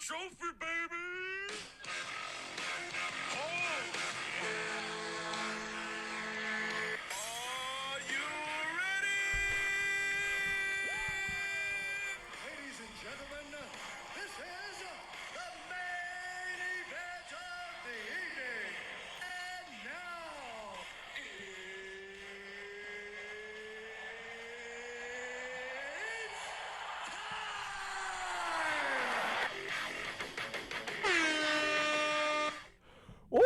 trophy, baby! Oh, are you ready? Ladies and gentlemen, this is the main event of the evening. And now, it's Woo!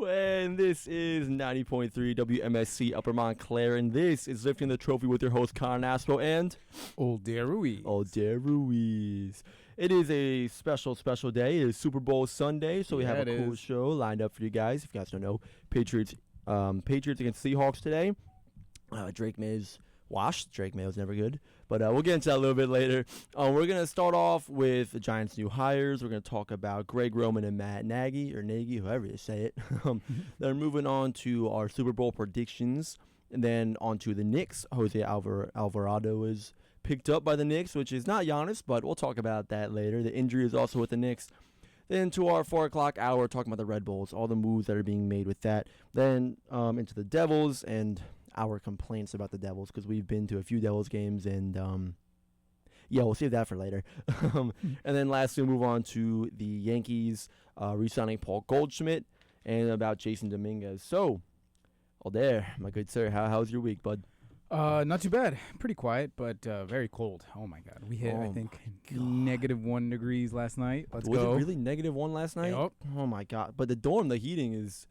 And this is 90.3 WMSC Upper Montclair, and this is Lifting the Trophy with your host, Connor Naspo and Old Dare Ruiz. Ruiz. It is a special day. It is Super Bowl Sunday, so we have a cool show lined up for you guys. If you guys don't know, Patriots against Seahawks today. Drake May's washed. Drake May was never good. But we'll get into that a little bit later. We're going to start off with the Giants' new hires. We're going to talk about Greg Roman and Matt Nagy, or Nagy, however you say it. Then moving on to our Super Bowl predictions. And then on to the Knicks. Jose Alvarado is picked up by the Knicks, which is not Giannis, but we'll talk about that later. The injury is also with the Knicks. Then to our 4 o'clock hour, talking about the Red Bulls, all the moves that are being made with that. Then into the Devils and our complaints about the Devils, because we've been to a few Devils games, and we'll save that for later. And then lastly, we'll move on to the Yankees re-signing Paul Goldschmidt and about Jason Dominguez. So, there, my good sir, how's your week, bud? Not too bad. Pretty quiet, but very cold. Oh my God, we hit I think -1 degrees last night. Was it really -1 last night? Yep. Oh my God! But the dorm, the heating is.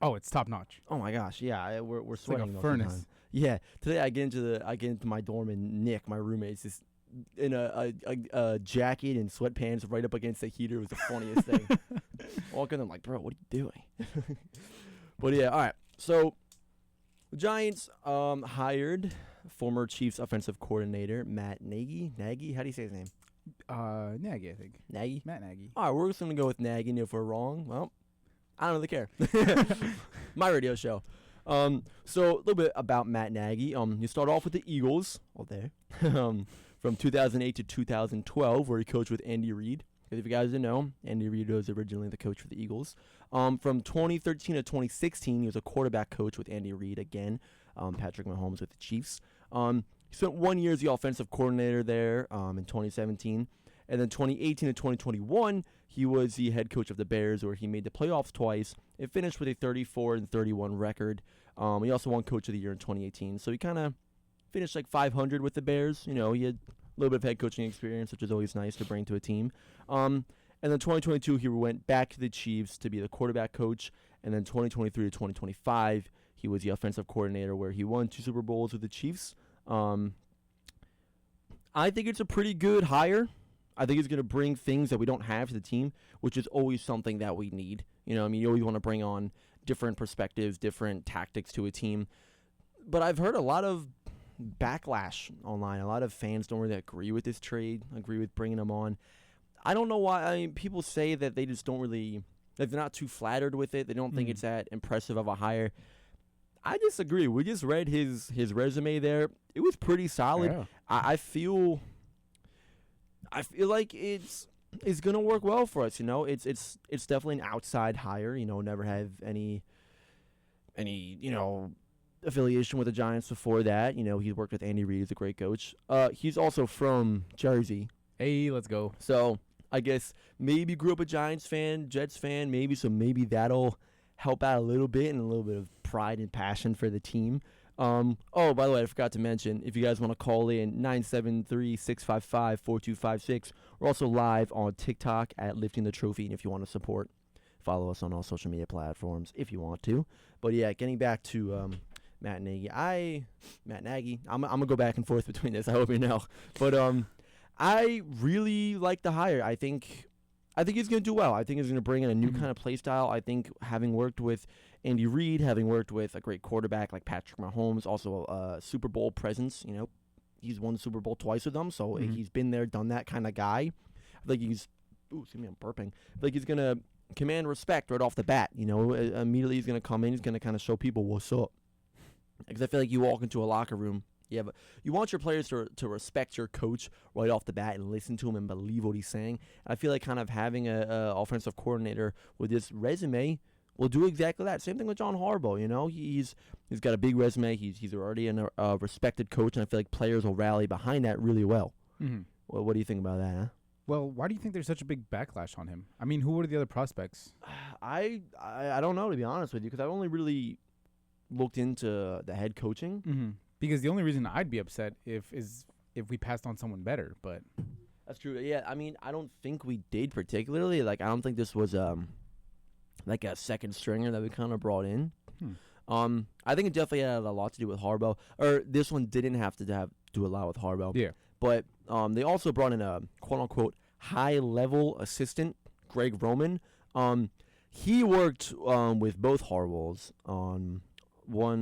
Oh, it's top notch. Oh my gosh, yeah, we're It's sweating like a all furnace. the time. Yeah, today I get into my dorm, and Nick, my roommate, is just in a jacket and sweatpants right up against the heater. It was the funniest thing. Walking, I'm like, bro, what are you doing? But yeah, all right. So the Giants hired former Chiefs offensive coordinator Matt Nagy. Nagy, how do you say his name? Nagy, I think. Nagy. Matt Nagy. All right, we're just gonna go with Nagy, and if we're wrong, well, I don't really care. My radio show. So a little bit about Matt Nagy. You start off with the Eagles, from 2008 to 2012, where he coached with Andy Reid. Because if you guys didn't know, Andy Reid was originally the coach for the Eagles. From 2013 to 2016, he was a quarterback coach with Andy Reid again. Patrick Mahomes with the Chiefs. He spent 1 year as the offensive coordinator there in 2017. And then 2018 to 2021, he was the head coach of the Bears, where he made the playoffs twice. It finished with a 34-31 record. He also won Coach of the Year in 2018. So he kind of finished like 500 with the Bears. You know, he had a little bit of head coaching experience, which is always nice to bring to a team. And then 2022, he went back to the Chiefs to be the quarterback coach. And then 2023 to 2025, he was the offensive coordinator, where he won 2 Super Bowls with the Chiefs. I think it's a pretty good hire. I think it's going to bring things that we don't have to the team, which is always something that we need. You know, I mean, you always want to bring on different perspectives, different tactics to a team. But I've heard a lot of backlash online. A lot of fans don't really agree with this trade, agree with bringing him on. I don't know why. I mean, people say that they just don't really, that they're not too flattered with it. They don't think it's that impressive of a hire. I disagree. We just read his resume there. It was pretty solid. Yeah. I feel like it's gonna work well for us. You know, it's definitely an outside hire. You know, never have any affiliation with the Giants before that. You know, he's worked with Andy Reid, who's a great coach. He's also from Jersey. Hey, let's go. So I guess maybe grew up a Giants fan, Jets fan, maybe. So maybe that'll help out a little bit, and a little bit of pride and passion for the team. By the way, I forgot to mention, if you guys want to call in, 973-655-4256. We're also live on TikTok at Lifting the Trophy, and if you want to support, follow us on all social media platforms if you want to. But yeah, getting back to Matt Nagy. I'm gonna go back and forth between this. I hope you know, but I really like the hire. I think he's going to do well. I think he's going to bring in a new kind of play style. I think having worked with Andy Reid, having worked with a great quarterback like Patrick Mahomes, also a Super Bowl presence, you know, he's won the Super Bowl twice with them, so he's been there, done that kind of guy. I think he's, excuse me, I'm burping. I think he's going to command respect right off the bat. You know, immediately he's going to come in, he's going to kind of show people what's up. Because I feel like you walk into a locker room, But you want your players to respect your coach right off the bat and listen to him and believe what he's saying. And I feel like kind of having a offensive coordinator with this resume will do exactly that. Same thing with John Harbaugh. You know, he's got a big resume. He's already a respected coach, and I feel like players will rally behind that really well. Mm-hmm. Well, what do you think about that? Huh? Well, why do you think there's such a big backlash on him? I mean, who are the other prospects? I don't know, to be honest with you, because I've only really looked into the head coaching. Mm-hmm. Because the only reason I'd be upset if we passed on someone better, but That's true. Yeah, I mean, I don't think we did particularly. Like, I don't think this was like a second stringer that we kind of brought in. I think it definitely had a lot to do with Harbaugh. Or this one didn't have to do a lot with Harbaugh. Yeah. But they also brought in a quote-unquote high-level assistant, Greg Roman. He worked with both Harbaughs.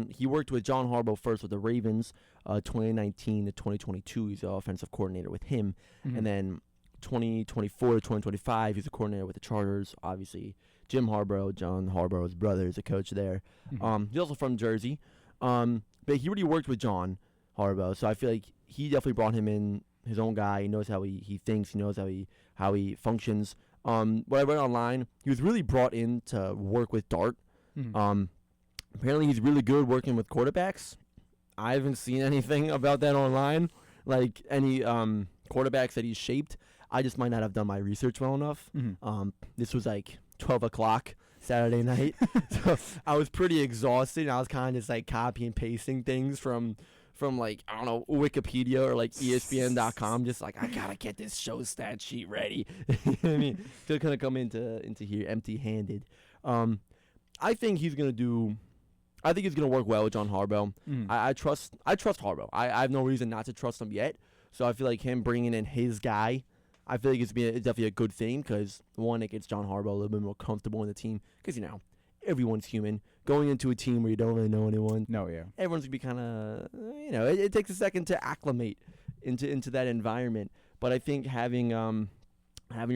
He worked with John Harbaugh first with the Ravens, 2019 to 2022. He's the offensive coordinator with him. Mm-hmm. And then 2024 to 2025, he's a coordinator with the Chargers. Obviously, Jim Harbaugh, John Harbaugh's brother, is a coach there. Mm-hmm. He's also from Jersey. But he already worked with John Harbaugh, so I feel like he definitely brought him in, his own guy. He knows how he thinks. He knows how he functions. What I read online, he was really brought in to work with Dart. Mm-hmm. Apparently, he's really good working with quarterbacks. I haven't seen anything about that online, like any quarterbacks that he's shaped. I just might not have done my research well enough. Mm-hmm. This was like 12 o'clock Saturday night, so I was pretty exhausted. And I was kind of just like copy and pasting things from like, I don't know, Wikipedia or like ESPN.com. Just like, I gotta get this show stat sheet ready. I mean, to kind of come into here empty-handed. I think he's gonna work well with John Harbaugh. Mm-hmm. I trust Harbaugh. I have no reason not to trust him yet. So I feel like him bringing in his guy, I feel like it's definitely a good thing, because one, it gets John Harbaugh a little bit more comfortable in the team, because you know everyone's human. Going into a team where you don't really know anyone, everyone's gonna be kind of, it takes a second to acclimate into that environment. But I think having your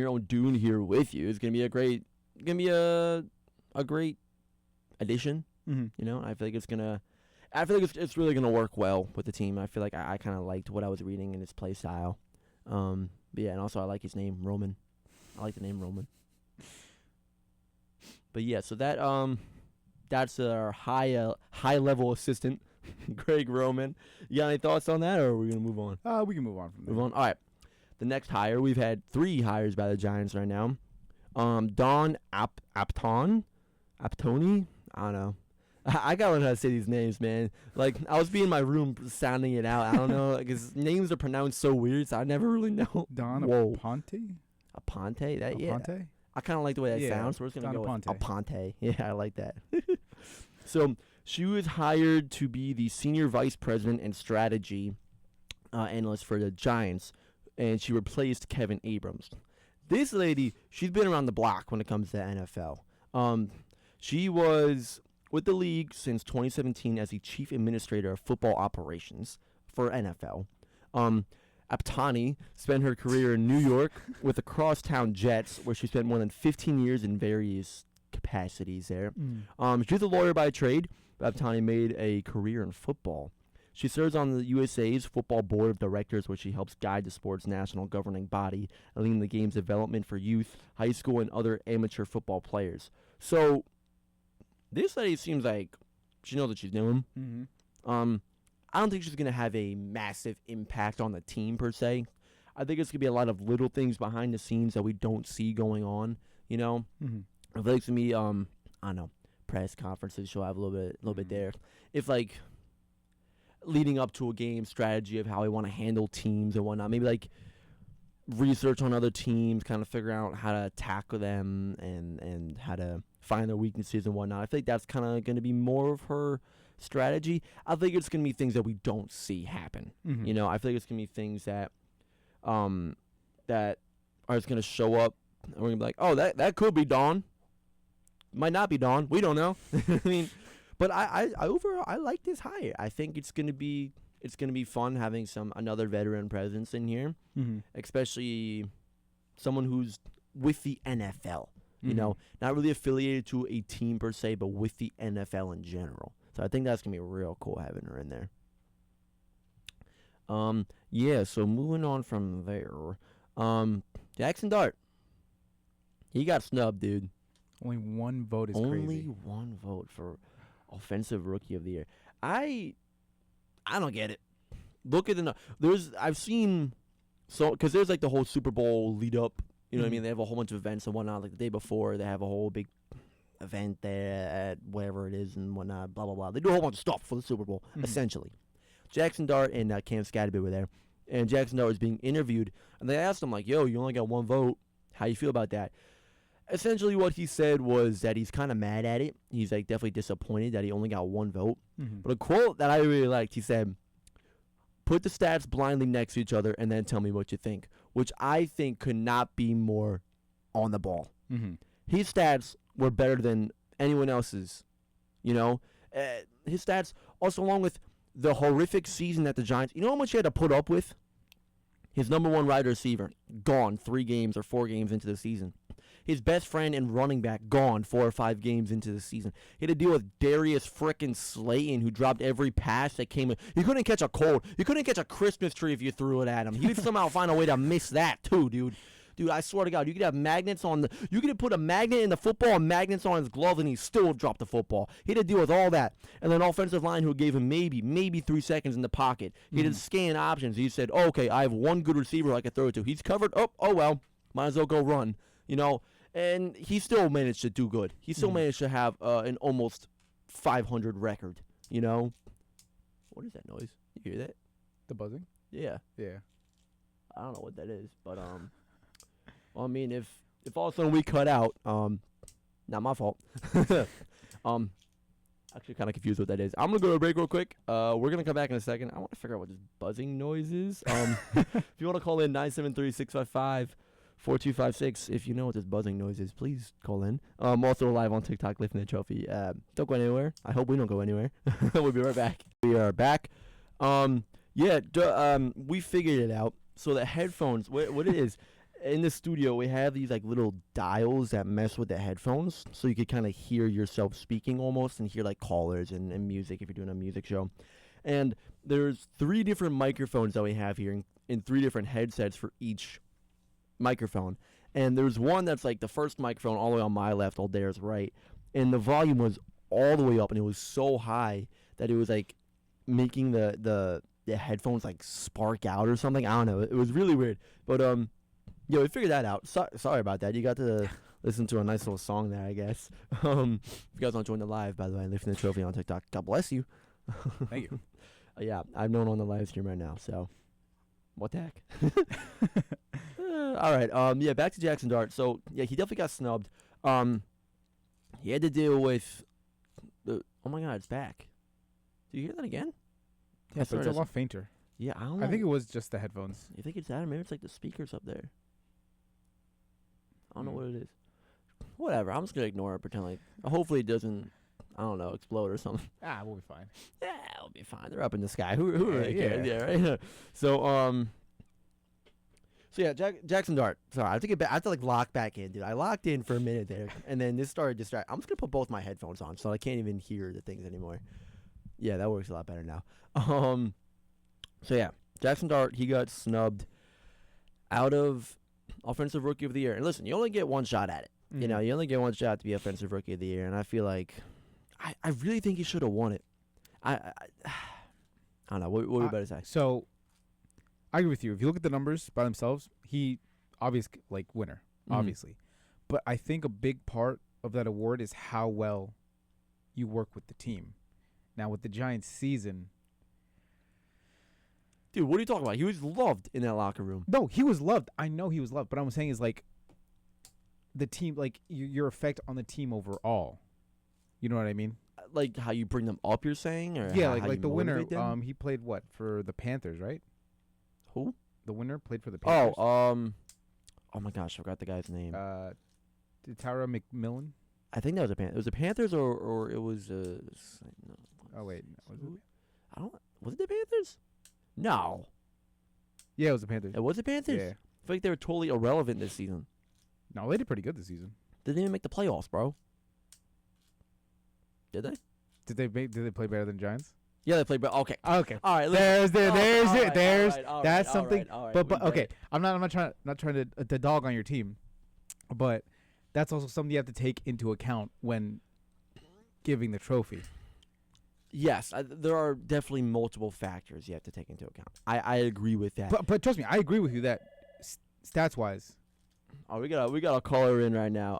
own Dune here with you is gonna be a great addition. Mm-hmm. You know, I feel like it's really gonna work well with the team. I feel like I kind of liked what I was reading in his play style. But yeah, and also I like his name, Roman. I like the name Roman. But yeah, so that's our high level assistant, Greg Roman. You got any thoughts on that, or are we gonna move on? We can move on from there. Move on. All right. The next hire, we've had 3 hires by the Giants right now. Don Aptoni. I don't know. I gotta learn how to say these names, man. Like, I was in my room sounding it out. I don't know, because names are pronounced so weird, so I never really know. Don Aponte? Aponte? Yeah. Aponte? I kind of like the way that sounds, so we're just going to go Aponte. with Aponte. Yeah, I like that. So, she was hired to be the senior vice president and strategy analyst for the Giants, and she replaced Kevin Abrams. This lady, she's been around the block when it comes to the NFL. She was with the league since 2017 as the chief administrator of football operations for NFL. Aptani spent her career in New York with the Crosstown Jets, where she spent more than 15 years in various capacities there. She's a lawyer by trade, but Aptani made a career in football. She serves on the USA's football board of directors, where she helps guide the sport's national governing body and lead the game's development for youth, high school, and other amateur football players. So, this lady seems like she knows what she's doing. Mm-hmm. I don't think she's going to have a massive impact on the team, per se. I think it's going to be a lot of little things behind the scenes that we don't see going on, you know? Mm-hmm. I feel like to me, I don't know, press conferences, she'll have a little bit there. If, like, leading up to a game, strategy of how we want to handle teams and whatnot, maybe, like, research on other teams, kind of figure out how to tackle them and how to find their weaknesses and whatnot. I think that's kind of going to be more of her strategy. I think it's going to be things that we don't see happen. Mm-hmm. You know, I think it's going to be things that that are just going to show up, and we're going to be like, oh, that could be Dawn. Might not be Dawn. We don't know. I mean, but I overall, I like this hire. I think it's going to be fun having another veteran presence in here, especially someone who's with the NFL. You know, not really affiliated to a team per se, but with the NFL in general. So I think that's going to be real cool having her in there. Yeah. So moving on from there, Jackson Dart, he got snubbed, dude. Only one vote is Only crazy. one vote for offensive rookie of the year. I don't get it. Look at I've seen because there's like the whole Super Bowl lead up. You know what I mean? They have a whole bunch of events and whatnot. Like the day before, they have a whole big event there at wherever it is and whatnot. Blah blah blah. They do a whole bunch of stuff for the Super Bowl, essentially. Jackson Dart and Cam Scatterby were there, and Jackson Dart was being interviewed, and they asked him like, "Yo, you only got one vote. How you feel about that?" Essentially, what he said was that he's kind of mad at it. He's like definitely disappointed that he only got one vote. But a quote that I really liked, he said, "Put the stats blindly next to each other and then tell me what you think," which I think could not be more on the ball. His stats were better than anyone else's. You know, his stats also along with the horrific season that the Giants. You know how much he had to put up with? His number one wide receiver gone 3 games or 4 games into the season. His best friend and running back gone 4 or 5 games into the season. He had to deal with Darius frickin' Slayton, who dropped every pass that came in. He couldn't catch a cold. You couldn't catch a Christmas tree if you threw it at him. He would somehow find a way to miss that too, dude. Dude, I swear to God, you could have magnets on you could put a magnet in the football and magnets on his glove, and he still would drop the football. He had to deal with all that. And then offensive line who gave him maybe 3 seconds in the pocket. He did scan options. He said, oh, okay, I have one good receiver I could throw it to. He's covered. Oh well, might as well go run. You know. And he still managed to do good. He still managed to have an almost 500 record, you know? What is that noise? You hear that? The buzzing? Yeah. Yeah. I don't know what that is, but well, I mean, if all of a sudden we cut out, not my fault. Actually kind of confused what that is. I'm going to go to a break real quick. We're going to come back in a second. I want to figure out what this buzzing noise is. If you want to call in 973-655-4256. If you know what this buzzing noise is, please call in. Also live on TikTok, lifting the trophy. Don't go anywhere. I hope we don't go anywhere. We'll be right back. We are back. We figured it out. So the headphones, what it is, in the studio, we have these like little dials that mess with the headphones, so you could kind of hear yourself speaking almost and hear like callers and music if you're doing a music show. And there's 3 different microphones that we have here in 3 different headsets for each microphone, and there's one that's like the first microphone all the way on my left, all theirs right, and the volume was all the way up, and it was so high that it was like making the headphones like spark out or something. I don't know, it was really weird, but yeah, we figured that out. Sorry about that. You got to listen to a nice little song there, I guess. If you guys want to join the live, by the way, lifting the trophy on TikTok, God bless you. Thank you. Yeah, I'm known on the live stream right now, so what the heck. All right. Yeah, back to Jackson Dart. So yeah, he definitely got snubbed. He had to deal with oh my God, it's back. Do you hear that again? Yeah, but it's a lot fainter. Yeah, I don't know. I think it was just the headphones. You think it's that, or maybe it's like the speakers up there. I don't know what it is. Whatever. I'm just gonna ignore it. Pretend like hopefully it doesn't. I don't know, explode or something. We'll be fine. Yeah, it'll be fine. They're up in the sky. Who really cares? Yeah, right. So yeah, Jackson Dart. Sorry, I have to get back. I have to like lock back in, dude. I locked in for a minute there, and then this started distracting. I'm just gonna put both my headphones on, so I can't even hear the things anymore. Yeah, that works a lot better now. So yeah, Jackson Dart, he got snubbed out of Offensive Rookie of the Year. And listen, you only get one shot at it. You know, you only get one shot to be Offensive Rookie of the Year, and I feel like I really think he should have won it. I don't know. What we better say? So, I agree with you. If you look at the numbers by themselves, he obviously winner, obviously. But I think a big part of that award is how well you work with the team. Now with the Giants season, dude, what are you talking about? He was loved in that locker room. No, he was loved. I know he was loved, but what I'm saying is like the team, like your effect on the team overall. You know what I mean? Like how you bring them up, you're saying? Or yeah, how like you the winner. motivate them? He played what for the Panthers, right? Who? The winner played for the Panthers. Oh my gosh, I forgot the guy's name. Tara McMillan. I think that was a Panthers. It was the Panthers, or it was no. Oh wait, was it? I don't. Was it the Panthers? No. Yeah, it was the Panthers. It was the Panthers. Yeah. I feel like they were totally irrelevant this season. No, they did pretty good this season. They didn't even make the playoffs, bro. Did they? Did they play better than Giants? Yeah, they played. But okay. Okay. All right. There's All that's right, something. all right, But we get okay, it. I'm not trying to dog on your team, but that's also something you have to take into account when giving the trophy. Yes, there are definitely multiple factors you have to take into account. I agree with that. But trust me, I agree with you that stats wise. Oh, we got a caller in right now.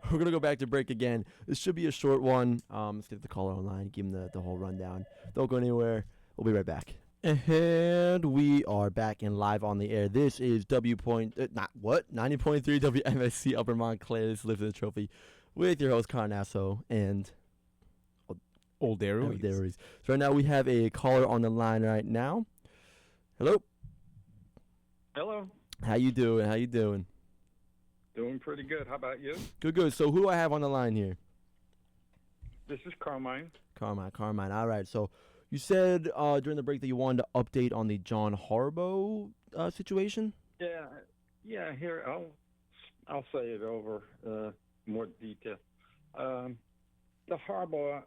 We're gonna go back to break again. This should be a short one. Let's get the caller online, give him the whole rundown. Don't go anywhere. We'll be right back. And we are back and live on the air. This is 90.3 WMSC Upper Montclair. This is Live for the Trophy with your host Carnasso and Old Ruiz. So right now we have a caller on the line right now. Hello. Hello. How you doing? Doing pretty good. How about you? Good. So who do I have on the line here? This is Carmine. Carmine. All right. So you said during the break that you wanted to update on the John Harbaugh situation. Yeah. Here, I'll say it over more detail. The Harbaugh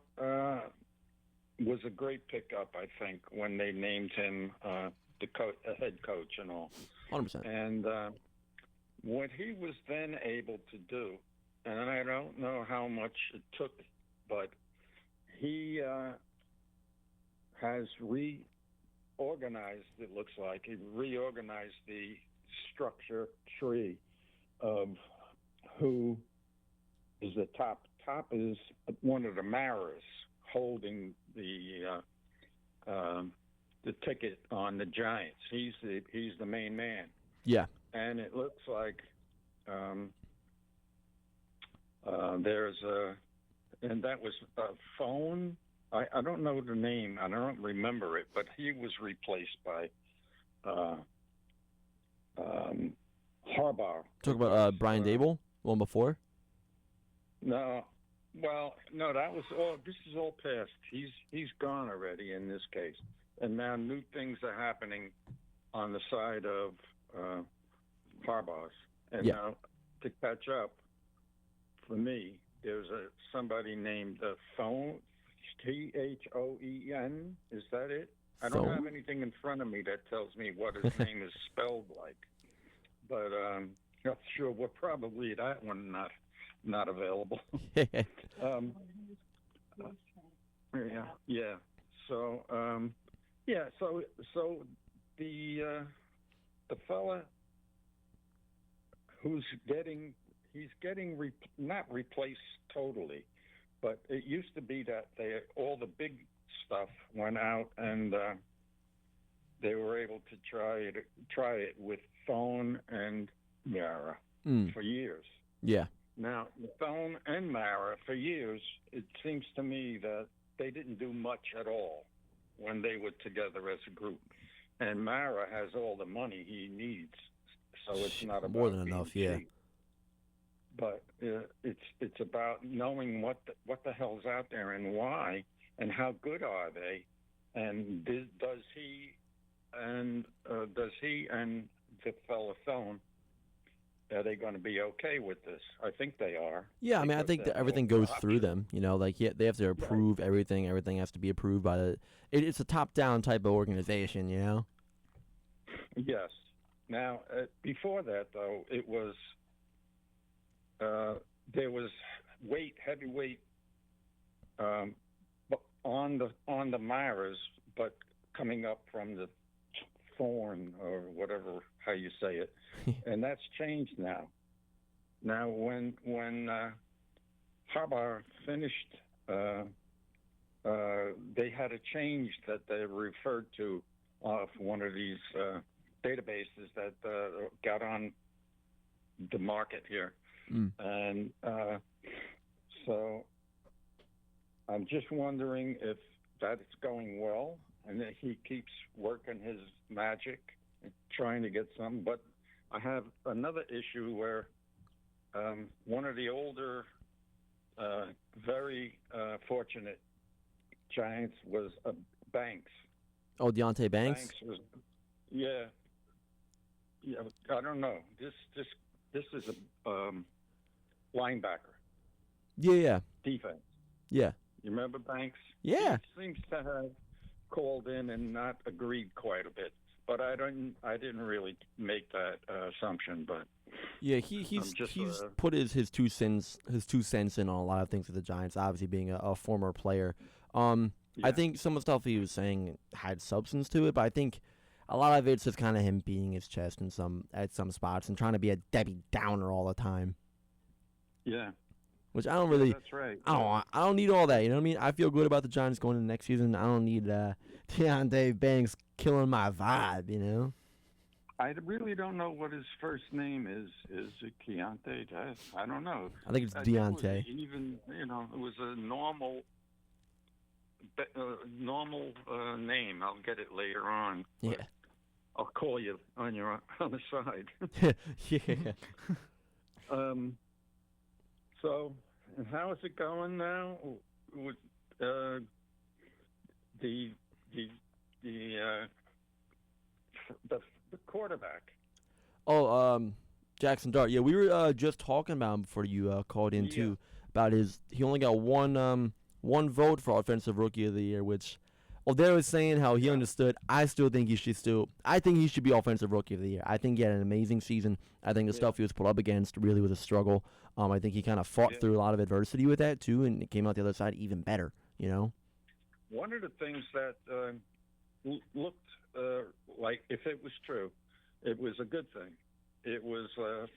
was a great pickup, I think, when they named him the head coach and all. 100%. And what he was then able to do, and I don't know how much it took, but he has reorganized, it looks like. He reorganized the structure tree of who is the top. Top is one of the Maras holding the ticket on the Giants. He's the main man. Yeah. And it looks like there's and that was a phone. I don't know the name. I don't remember it, but he was replaced by Harbaugh. Talk about Brian Dable, one before. No, that was all. This is all past. He's gone already in this case, and now new things are happening on the side of Harbaugh's. And now to catch up, for me, there's somebody named Thone, Thoen. Is that it? I don't have anything in front of me that tells me what his name is spelled like, but I'm sure we're probably that one not available. Yeah. So the fella who's getting not replaced totally, but it used to be that all the big stuff went out and they were able to try it with Thone and Mara for years. Yeah. Now, Thone and Mara, for years, it seems to me that they didn't do much at all when they were together as a group. And Mara has all the money he needs, so it's not about more than enough, cheap. yeah. But it's about knowing what the hell's out there and why, and how good are they, and does he and the fella Thone, are they going to be okay with this? I think they are. Yeah, I mean, I think that everything goes through them. You know, like they have to approve everything. Everything has to be approved by the. It's a top-down type of organization, you know. Yes. Now, before that, though, it was there was heavy weight on the Maras, but coming up from the Thorn or whatever how you say it, and that's changed now. Now, when Harbaugh finished, they had a change that they referred to off one of these databases that got on the market here. And so I'm just wondering if that's going well and that he keeps working his magic and trying to get some. But I have another issue where one of the older, very fortunate Giants was Banks. Oh, Deontay Banks? Was, yeah. I don't know. This is a linebacker. Yeah. Defense. Yeah. You remember Banks? Yeah. He seems to have called in and not agreed quite a bit. But I didn't really make that assumption. But Yeah, he's just, put his 2 cents in on a lot of things with the Giants. Obviously, being a former player. I Yeah. think some of the stuff he was saying had substance to it, but I think a lot of it's just kind of him beating his chest at some spots and trying to be a Debbie Downer all the time. yeah, Which I don't really. that's right. I don't need all that. You know what I mean? I feel good about the Giants going into next season. I don't need Deontay Banks killing my vibe. You know. I really don't know what his first name is. Is it Keontae? I don't know. I think it's I think it was Deontay. even, it was a normal name. I'll get it later on. Yeah. I'll call you on the side. Yeah. So, and how is it going now with the quarterback? Oh, Jackson Dart. Yeah, we were just talking about him before you called in too. About he only got one vote for Offensive Rookie of the Year, which, they was saying how he understood. I think he should be Offensive Rookie of the Year. I think he had an amazing season. I think the stuff he was put up against really was a struggle. I think he kind of fought through a lot of adversity with that too, and it came out the other side even better. You know. One of the things that looked like, if it was true, it was a good thing. It was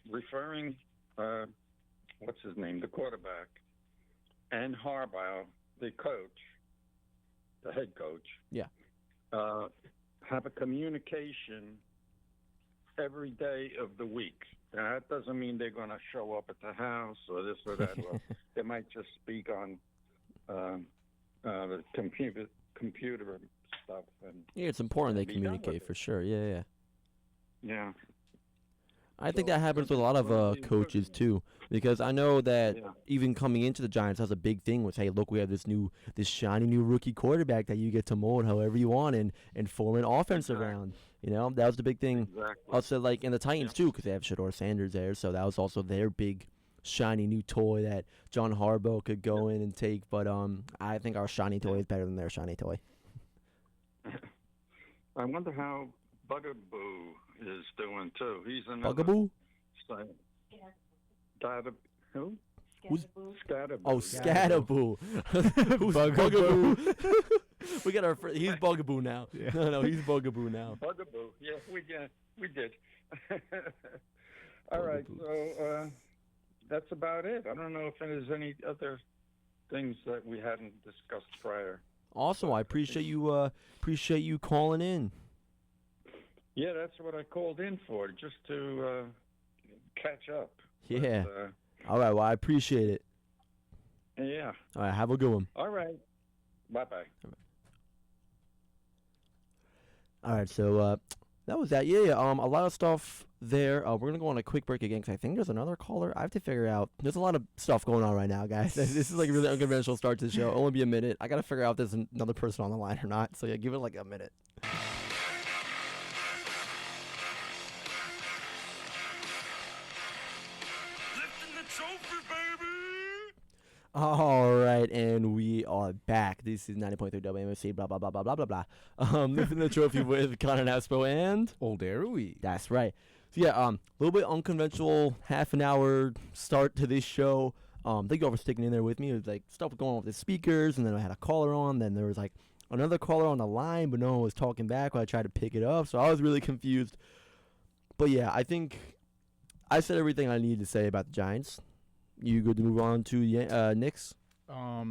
referring, what's his name, the quarterback, and Harbaugh, the head coach. Yeah. Have a communication every day of the week. Now, that doesn't mean they're going to show up at the house or this or that. Well, they might just speak on the computer stuff. And Yeah, it's important they be done with communicate it. for sure. Yeah. Yeah. I think So, that happens with a lot of coaches too, because I know that Yeah. even coming into the Giants, that's a big thing. Was, hey, look, we have this shiny new rookie quarterback that you get to mold however you want and form an offense around. You know, that was the big thing. Exactly. Also, like in the Titans too, because they have Shador Sanders there, so that was also their big shiny new toy that John Harbaugh could go in and take. But I think our shiny toy is better than their shiny toy. I wonder how Bugaboo is doing too. He's another Bugaboo? Who? Who's- Scatterboo. Oh, Scatterboo. Who's Bugaboo? Bugaboo? We got he's Bugaboo now. Yeah. No, he's Bugaboo now. Bugaboo. Yeah, we did. All right, so that's about it. I don't know if there's any other things that we hadn't discussed prior. Awesome. I appreciate you calling in. Yeah, that's what I called in for, just to catch up. Yeah. But, All right. Well, I appreciate it. yeah. All right. Have a good one. All right. Bye-bye. All right. So that was that. Yeah. A lot of stuff there. We're gonna go on a quick break again because I think there's another caller. I have to figure out. There's a lot of stuff going on right now, guys. This is like a really unconventional start to the show. Only be a minute. I gotta figure out if there's another person on the line or not. So yeah, give it like a minute. Lifting the trophy, baby. All right, and we are back. This is 90.3 WMFC, blah, blah, blah, blah, blah, blah, blah. Lifting the trophy with Connor Naspo and... Old Arrowy. That's right. So, yeah, a little bit unconventional, half an hour start to this show. Thank you all for sticking in there with me. It was, like, stuff going on with the speakers, and then I had a caller on. Then there was, like, another caller on the line, but no one was talking back when I tried to pick it up, so I was really confused. But, yeah, I think I said everything I needed to say about the Giants. You good to move on to Knicks? Well,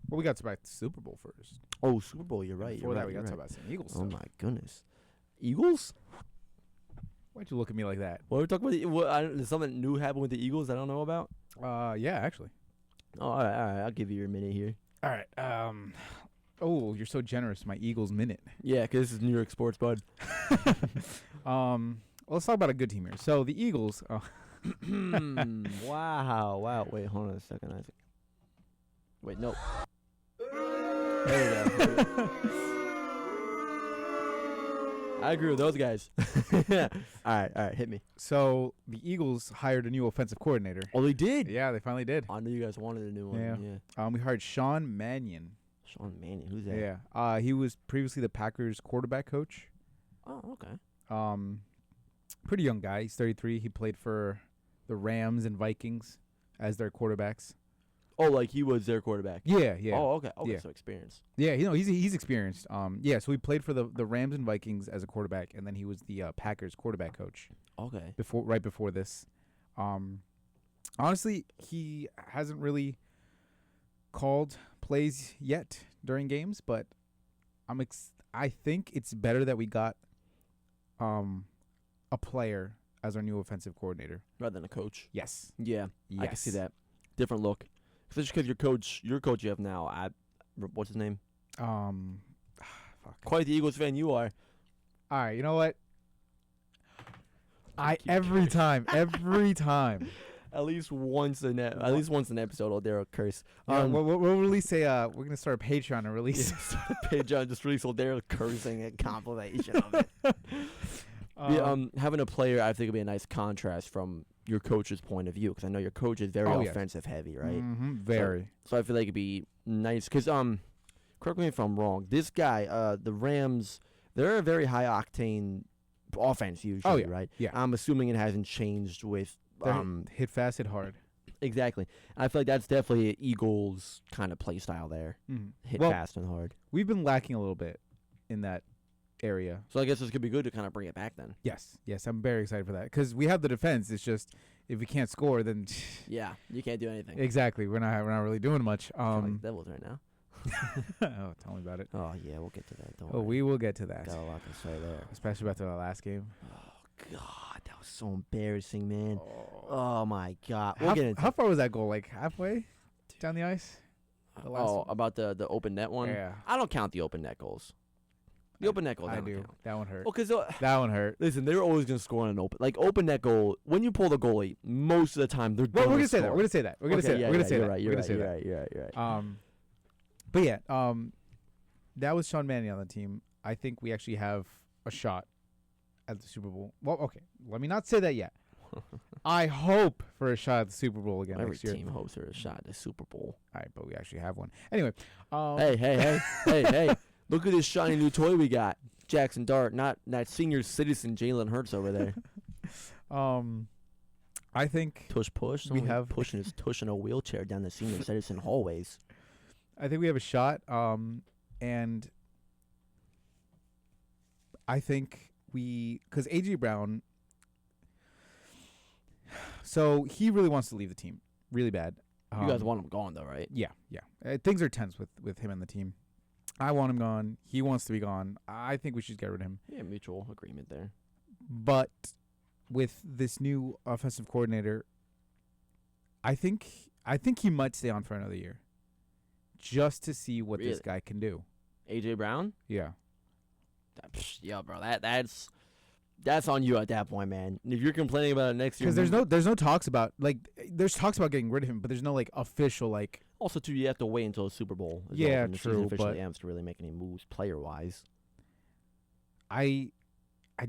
we got to talk about the Super Bowl first. Oh, Super Bowl, you're right. Before You're that, right, we got you're to talk right. about some Eagles Oh, stuff. my goodness. Eagles? Why'd you look at me like that? What are we talking about? There's something new happened with the Eagles I don't know about? Yeah, actually. Oh, all right. I'll give you your minute here. All right. Oh, you're so generous. My Eagles minute. Yeah, because this is New York sports, bud. Let's talk about a good team here. So the Eagles. Wow. Wait, hold on a second, Isaac. Wait, no. There we go. I agree with those guys. All right, hit me. So the Eagles hired a new offensive coordinator. Oh, they did? Yeah, they finally did. I knew you guys wanted a new one. Yeah. We hired Sean Mannion. Sean Mannion, who's that? Yeah. He was previously the Packers quarterback coach. Oh, okay. Pretty young guy. He's 33. He played for the Rams and Vikings as their quarterbacks. Oh, like he was their quarterback. Yeah, yeah. Oh, okay. Okay, Yeah. so experience. Yeah, he's experienced. Yeah, so he played for the Rams and Vikings as a quarterback, and then he was the Packers quarterback coach Okay. right before this. Honestly, he hasn't really called plays yet during games, but I think it's better that we got a player as our new offensive coordinator Rather than a coach. Yes. Yeah, I can see Yes. that. Different look. Especially because your coach you have now, what's his name? Fuck. Quite the Eagles fan you are. All right, you know what? Keep Every time. At least once an episode, I'll dare a curse. We'll release we're gonna start a Patreon and release. Page on just release Dare cursing and compilation of it. Having a player, I think, would be a nice contrast from your coach's point of view, because I know your coach is very offensive heavy, right? Mm-hmm, very. So I feel like it'd be nice, because correct me if I'm wrong. This guy, the Rams, they're a very high octane offense usually, right? Yeah. I'm assuming it hasn't changed with hit fast, hit hard. exactly. I feel like that's definitely an Eagles kind of play style there. Mm-hmm. Hit Well, fast and hard. we've been lacking a little bit in that area. So I guess this could be good to kind of bring it back then. Yes, I'm very excited for that because we have the defense. It's just if we can't score, then Yeah, you can't do anything. exactly we're not really doing much. Kinda like the Devils right now. Oh, tell me about it. Oh yeah, we'll get to that. Don't Oh, worry. we will get to that, Got a lot to say there. especially after the last game. Oh God, that was so embarrassing, man. Oh my God. We'll get into How far was that goal? Like halfway down the ice? The last one? about the open net one. Yeah, I don't count the open net goals. The open net goals, I don't do. count. That one hurt. Well, because That one hurt. listen, they're always gonna score on an open net goal. When you pull the goalie, most of the time they're Well, gonna we're gonna say that. score. We're gonna say that. We're gonna say that. Yeah, We're gonna yeah, say you're that. right. We're You're gonna right. say You're that. right. You're right. You're right. But yeah, that was Sean Mannion on the team. I think we actually have a shot at the Super Bowl. Well, okay, let me not say that yet. I hope for a shot at the Super Bowl again Every next year. team hopes for a shot at the Super Bowl. All right, but we actually have one. Anyway, Hey! Look at this shiny new toy we got, Jackson Dart. Not that senior citizen Jalen Hurts over there. I think Push. We Someone have- pushing his tush in a wheelchair down the senior citizen hallways. we have a shot. And I think because AJ Brown. So he really wants to leave the team, really bad. You guys want him gone though, right? Yeah. Things are tense with him and the team. I want him gone. He wants to be gone. I think we should get rid of him. Yeah, mutual agreement there. But with this new offensive coordinator, I think he might stay on for another year, just to see what this Really? guy can do. AJ Brown? Yeah. Yeah, bro. That's on you at that point, man. If you're complaining about it next year, Because there's no talks about there's talks about getting rid of him, but there's no official Also, too, you have to wait until the Super Bowl. As Yeah, well, when the season true, officially but- ends to really make any moves player wise. I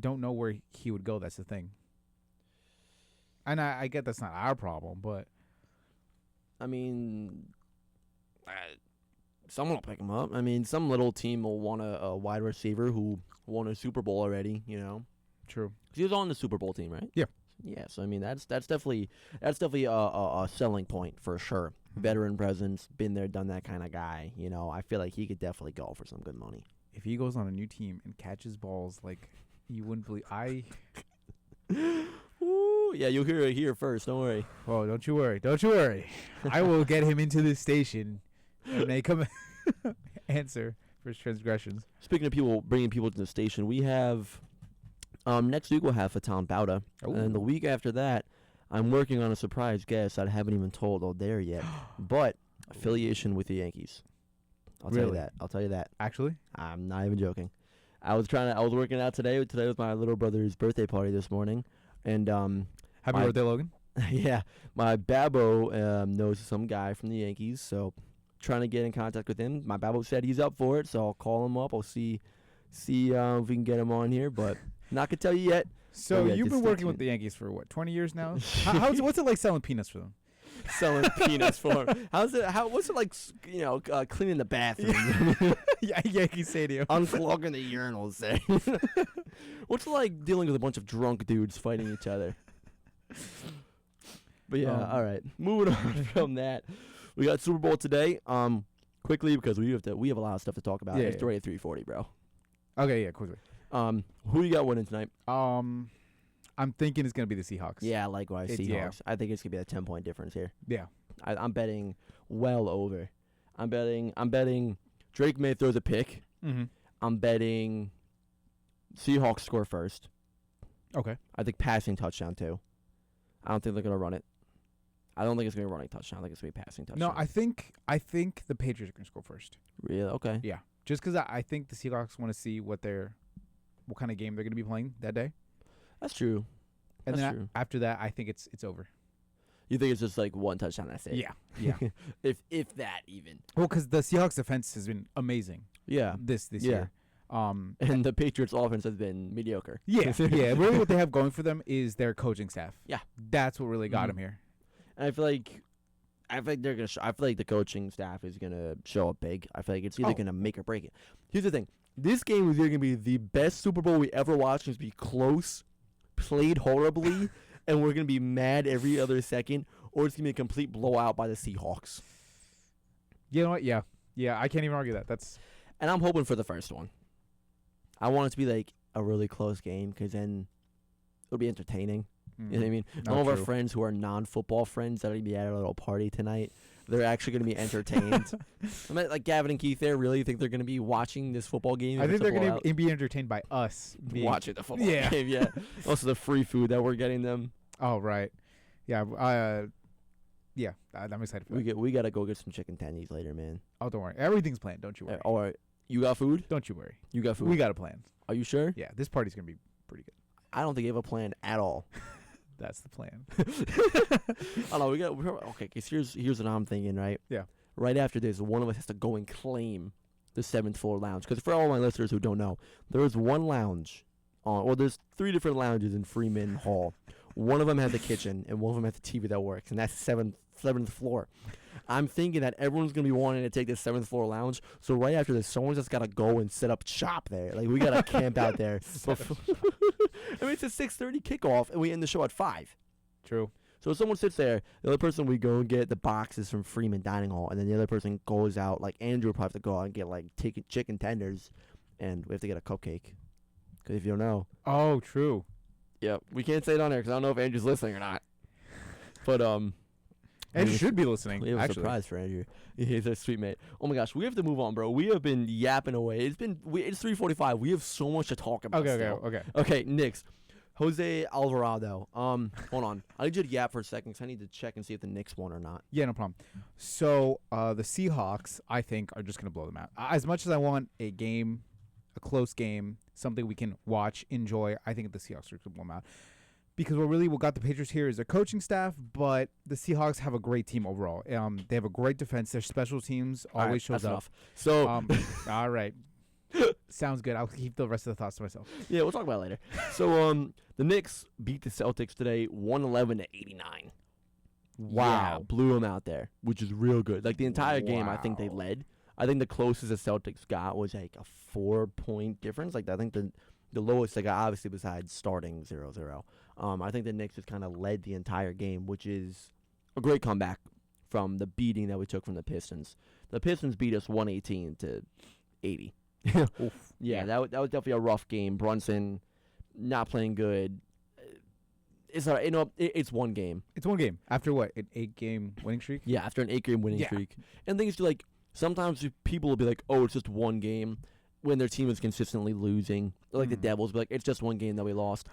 don't know where he would go. That's the thing. And I get that's not our problem, but I mean, someone will pick him up. I mean, some little team will want a wide receiver who won a Super Bowl already. You know, true. 'cause he was on the Super Bowl team, right? Yeah. Yeah. So I mean, that's definitely a selling point for sure. Veteran presence, been there, done that kind of guy. You know, I feel like he could definitely go for some good money. If he goes on a new team and catches balls you wouldn't believe. Ooh, yeah, you'll hear it here first. Don't worry. Oh, don't you worry. I will get him into this station and they come answer for his transgressions. Speaking of people bringing people to the station, we have next week we'll have Fatan Bauta, and the week after that, I'm working on a surprise guest I haven't even told O'Dare yet, but affiliation with the Yankees. I'll tell you Really? that. I'll tell you that. Actually? I'm not even joking. I was working out today. Today was my little brother's birthday party this morning, and Happy My- birthday, Logan. yeah, my Babbo knows some guy from the Yankees, so trying to get in contact with him. My Babbo said he's up for it, so I'll call him up. I'll see if we can get him on here, but not gonna tell you yet. So yeah, you've just been stay working with tuned. the Yankees for what, 20 years now? What's it like selling peanuts for them? selling peanuts for him. How's it? What's it like? Cleaning the bathroom, Yeah, Yankee Stadium. unclogging the urinals there. What's it like dealing with a bunch of drunk dudes fighting each other? But yeah, all right. Moving on from that, we got Super Bowl today. Quickly because we have a lot of stuff to talk about. Yeah, It's already at 3:40, bro. Okay, yeah, quickly. Who you got winning tonight? I'm thinking it's gonna be the Seahawks. Yeah, likewise, It's- Seahawks. yeah. I think it's gonna be a 10-point difference here. Yeah. I'm betting well over. I'm betting Drake May throws a pick. Mm-hmm. I'm betting Seahawks score first. Okay. I think passing touchdown too. I don't think they're gonna run it. I don't think it's gonna be a running touchdown. I think it's gonna be a passing touchdown. No, I think the Patriots are gonna score first. Really? Okay. Yeah. Just because I think the Seahawks want to see what kind of game they're gonna be playing that day, That's true. and That's then true. after that, I think it's over. You think it's just like one touchdown? That's it. Yeah. Yeah. if that even. Well, because the Seahawks defense has been amazing Yeah. this Yeah. year. And the Patriots offense has been mediocre. Yeah. Yeah. Really, what they have going for them is their coaching staff. Yeah. That's what really got Mhm. them here. And I feel like they're gonna. I feel like the coaching staff is gonna show up big. I feel like it's either Oh. gonna make or break it. Here's the thing: this game is either gonna be the best Super Bowl we ever watched. It's gonna be close, played horribly, and we're gonna be mad every other second, or it's gonna be a complete blowout by the Seahawks. You know what? Yeah. Yeah. I can't even argue that. That's And I'm hoping for the first one. I want it to be like a really close game because then it'll be entertaining. You know what I mean? Not All of our true. friends who are non-football friends that are going to be at a little party tonight, they're actually going to be entertained. I mean, like Gavin and Keith there really think they're going to be watching this football game. I if think it's a they're going blowout? to be entertained by us. Watching the football Yeah. game, yeah. Also the free food that we're getting them. Oh, right. Yeah. Yeah. I'm excited for that. We got to go get some chicken tendies later, man. Oh, don't worry. Everything's planned. Don't you worry. All right. You got food? Don't you worry. You got food? We got a plan. Are you sure? Yeah. This party's going to be pretty good. I don't think you have a plan at all. That's the plan. I don't know. Okay, because here's what I'm thinking, right? Yeah. Right after this, one of us has to go and claim the 7th floor lounge. Because for all my listeners who don't know, there is one lounge there's 3 different lounges in Freeman Hall. One of them has a kitchen, and one of them has a TV that works, and that's the 7th floor. I'm thinking that everyone's going to be wanting to take this 7th floor lounge, so right after this, someone's just got to go and set up shop there. Like, we got to camp out there. I mean, it's a 6:30 kickoff, and we end the show at 5. True. So if someone sits there, the other person we go and get the boxes from Freeman Dining Hall, and then the other person goes out, like Andrew would probably have to go out and get like chicken tenders, and we have to get a cupcake. Because if you don't know, Oh, true. yep, we can't say it on there because I don't know if Andrew's listening or not. But Andrew should be listening. we have a actually. surprise for Andrew. He's a sweet mate. Oh my gosh, we have to move on, bro. We have been yapping away. It's 3:45. We have so much to talk about. still. Okay. Okay, Knicks. Jose Alvarado. Hold on. I need you to yap for a second because I need to check and see if the Knicks won or not. Yeah, no problem. So the Seahawks, I think, are just going to blow them out. As much as I want a close game, something we can watch, enjoy, I think the Seahawks are going to blow them out. Because what got the Patriots here is their coaching staff, but the Seahawks have a great team overall. They have a great defense. Their special teams All right, always shows that's up. enough. So All right. Sounds good. I'll keep the rest of the thoughts to myself. yeah, we'll talk about it later. So the Knicks beat the Celtics today, 111-89. Wow. Yeah, blew them out there, which is real good. Like the entire game, I think they Wow. led. I think the closest the Celtics got was like a 4-point difference. Like I think the lowest they got, obviously, besides starting 0-0. I think the Knicks just kind of led the entire game, which is a great comeback from the beating that we took from the Pistons. The Pistons beat us 118-80. Yeah, that was definitely a rough game. Brunson not playing good. It's all right. It's one game. It's one game. After what? An 8-game winning streak? Yeah, after an 8-game winning Yeah. streak. And things like sometimes people will be like, "Oh, it's just one game," when their team is consistently losing. Like the Devils, be like, "It's just one game that we lost."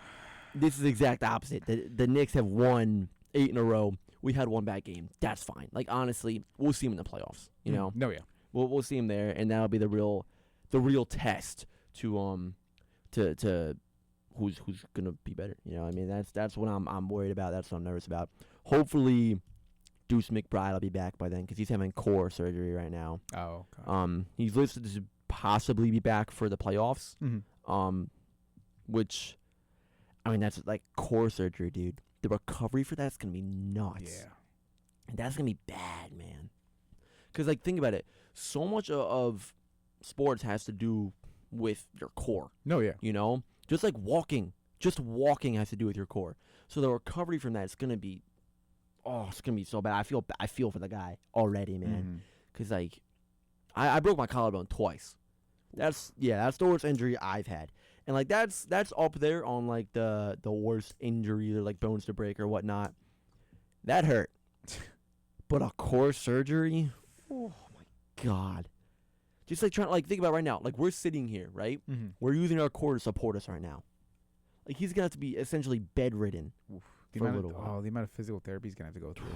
This is the exact opposite. The Knicks have won 8 in a row. We had one bad game. That's fine. Like honestly, we'll see them in the playoffs. You know, No, yeah. we'll see them there, and that'll be the real test to who's gonna be better. You know, I mean that's what I'm worried about. That's what I'm nervous about. Hopefully, Deuce McBride will be back by then because he's having core surgery right now. Oh, okay. He's listed to possibly be back for the playoffs. Which, I mean, that's like core surgery, dude. The recovery for that's gonna be nuts. Yeah. And that's going to be bad, man. Because, like, think about it. So much of sports has to do with your core. No, yeah. You know? Just like walking. Just walking has to do with your core. So the recovery from that is going to be, it's going to be so bad. I feel for the guy already, man. Because, like, I broke my collarbone twice. That's the worst injury I've had. And, like, that's up there on, like, the worst injury, or, like, bones to break or whatnot. That hurt. But a core surgery? Oh, my God. Just, like, trying to, like, think about it right now. Like, we're sitting here, right? We're using our core to support us right now. Like, he's going to have to be essentially bedridden for a little while. The amount of physical therapy he's going to have to go through.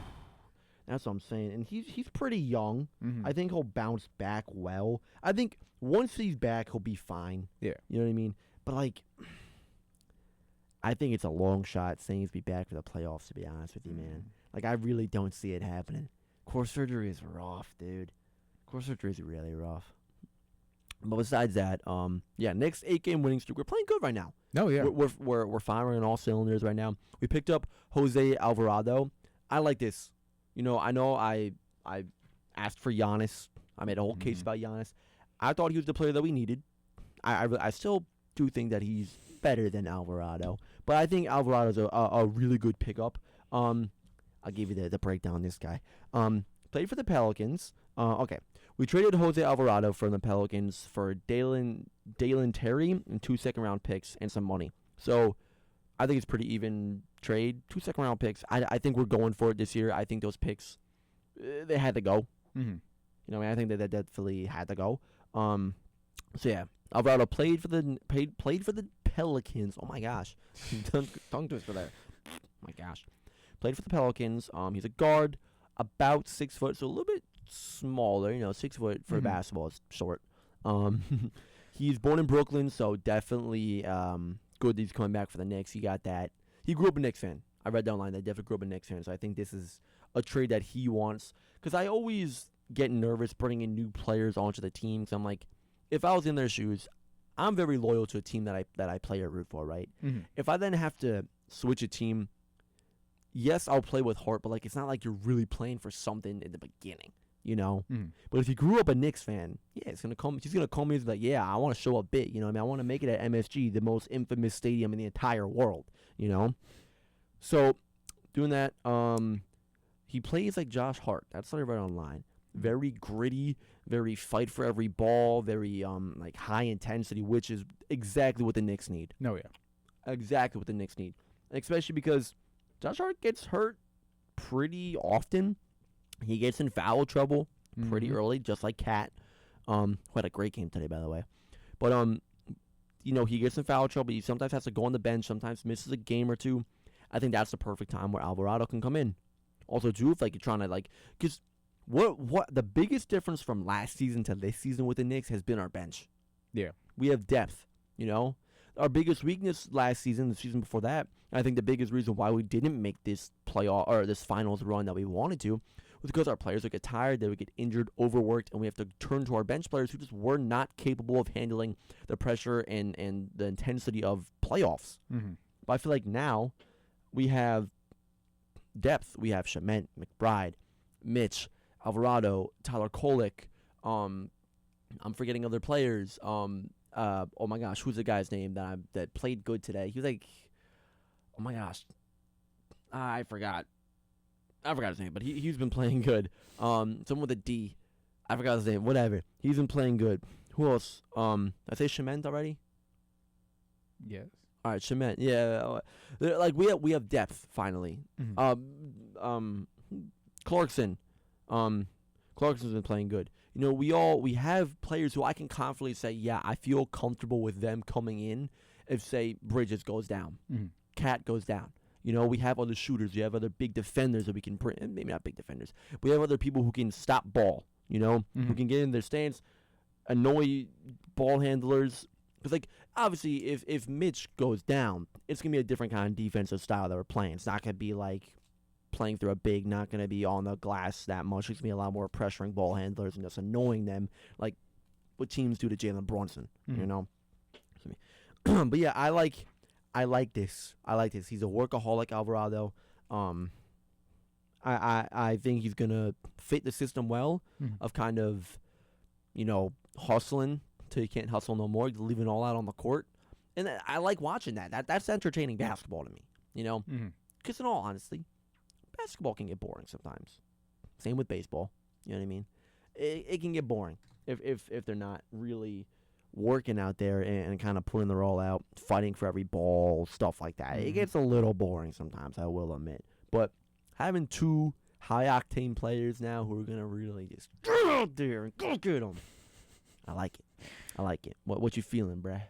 That's what I'm saying. And he's pretty young. I think he'll bounce back well. I think once he's back, he'll be fine. Yeah. You know what I mean? But, like, I think it's a long shot saying he's be back for the playoffs, to be honest with you, man. Like, I really don't see it happening. Core surgery is rough, dude. Core surgery is really rough. But besides that, Knicks 8-game winning streak. We're playing good right now. No, yeah. We're firing on all cylinders right now. We picked up Jose Alvarado. I like this. You know I asked for Giannis. I made a whole case about Giannis. I thought he was the player that we needed. I still do think that he's better than Alvarado, but I think Alvarado's a really good pickup. I'll give you the breakdown on this guy. Played for the Pelicans. Okay. We traded Jose Alvarado from the Pelicans for Dalen Terry and 2 second-round picks and some money. So I think it's pretty even trade. 2 second-round picks. I think we're going for it this year. I think those picks, they had to go. You know, I think that they definitely had to go. So yeah, Alvarado played for the Pelicans. Oh my gosh, tongue twister there. Oh my gosh, played for the Pelicans. He's a guard, about 6 foot, so a little bit smaller. You know, 6 foot for basketball is short. He's born in Brooklyn, so definitely good that he's coming back for the Knicks. He got that. He grew up a Knicks fan. I read down line that definitely grew up a Knicks fan, so I think this is a trade that he wants. Because I always get nervous bringing in new players onto the team. Because I'm like, if I was in their shoes, I'm very loyal to a team that I play or root for, right? If I then have to switch a team, yes, I'll play with heart, but like it's not like you're really playing for something in the beginning, you know? But if you grew up a Knicks fan, yeah, he's gonna come in and be like, yeah, I want to show a bit, you know what I mean? I want to make it at MSG, the most infamous stadium in the entire world, you know? So, doing that, he plays like Josh Hart. That's what I read online. Very gritty, very fight for every ball, very like high intensity, which is exactly what the Knicks need. No, yeah. Exactly what the Knicks need. Especially because Josh Hart gets hurt pretty often. He gets in foul trouble pretty early, just like Cat, who had a great game today, by the way. But you know, he gets in foul trouble. He sometimes has to go on the bench. Sometimes misses a game or two. I think that's the perfect time where Alvarado can come in. Also, too, if like you're trying to like, because what the biggest difference from last season to this season with the Knicks has been our bench. Yeah, we have depth. You know, our biggest weakness last season, the season before that, I think the biggest reason why we didn't make this playoff or this finals run that we wanted to was because our players would get tired, they would get injured, overworked, and we have to turn to our bench players who just were not capable of handling the pressure and the intensity of playoffs. But I feel like now we have depth. We have Shement, McBride, Mitch, Alvarado, Tyler Kolek. I'm forgetting other players. Oh my gosh, who's the guy's name that played good today? He was like, oh my gosh, I forgot his name, but he's been playing good. Someone with a D, I forgot his name. Whatever, he's been playing good. Who else? I say Shement already. Yes. All right, Shement. Yeah, like we have depth finally. Clarkson. Clarkson's been playing good. You know, we have players who I can confidently say, yeah, I feel comfortable with them coming in if, say, Bridges goes down, Cat goes down. You know, we have other shooters. We have other big defenders that we can bring. Maybe not big defenders. We have other people who can stop ball, you know, who can get in their stance, annoy ball handlers. Because, like, obviously, if Mitch goes down, it's going to be a different kind of defensive style that we're playing. It's not going to be, like, playing through a big, not going to be on the glass that much. It's going to be a lot more pressuring ball handlers and just annoying them, like what teams do to Jalen Brunson, you know? But, yeah, I like this. He's a workaholic, Alvarado. I think he's gonna fit the system well of kind of, hustling till you can't hustle no more, leaving it all out on the court. And I like watching that. That's entertaining basketball to me, Because in all honesty, basketball can get boring sometimes. Same with baseball. You know what I mean? It can get boring if they're not really working out there and kind of putting their all out, fighting for every ball, stuff like that. It gets a little boring sometimes, I will admit. But having two high-octane players now who are going to really just get out there and go get them, I like it. What you feeling, bruh?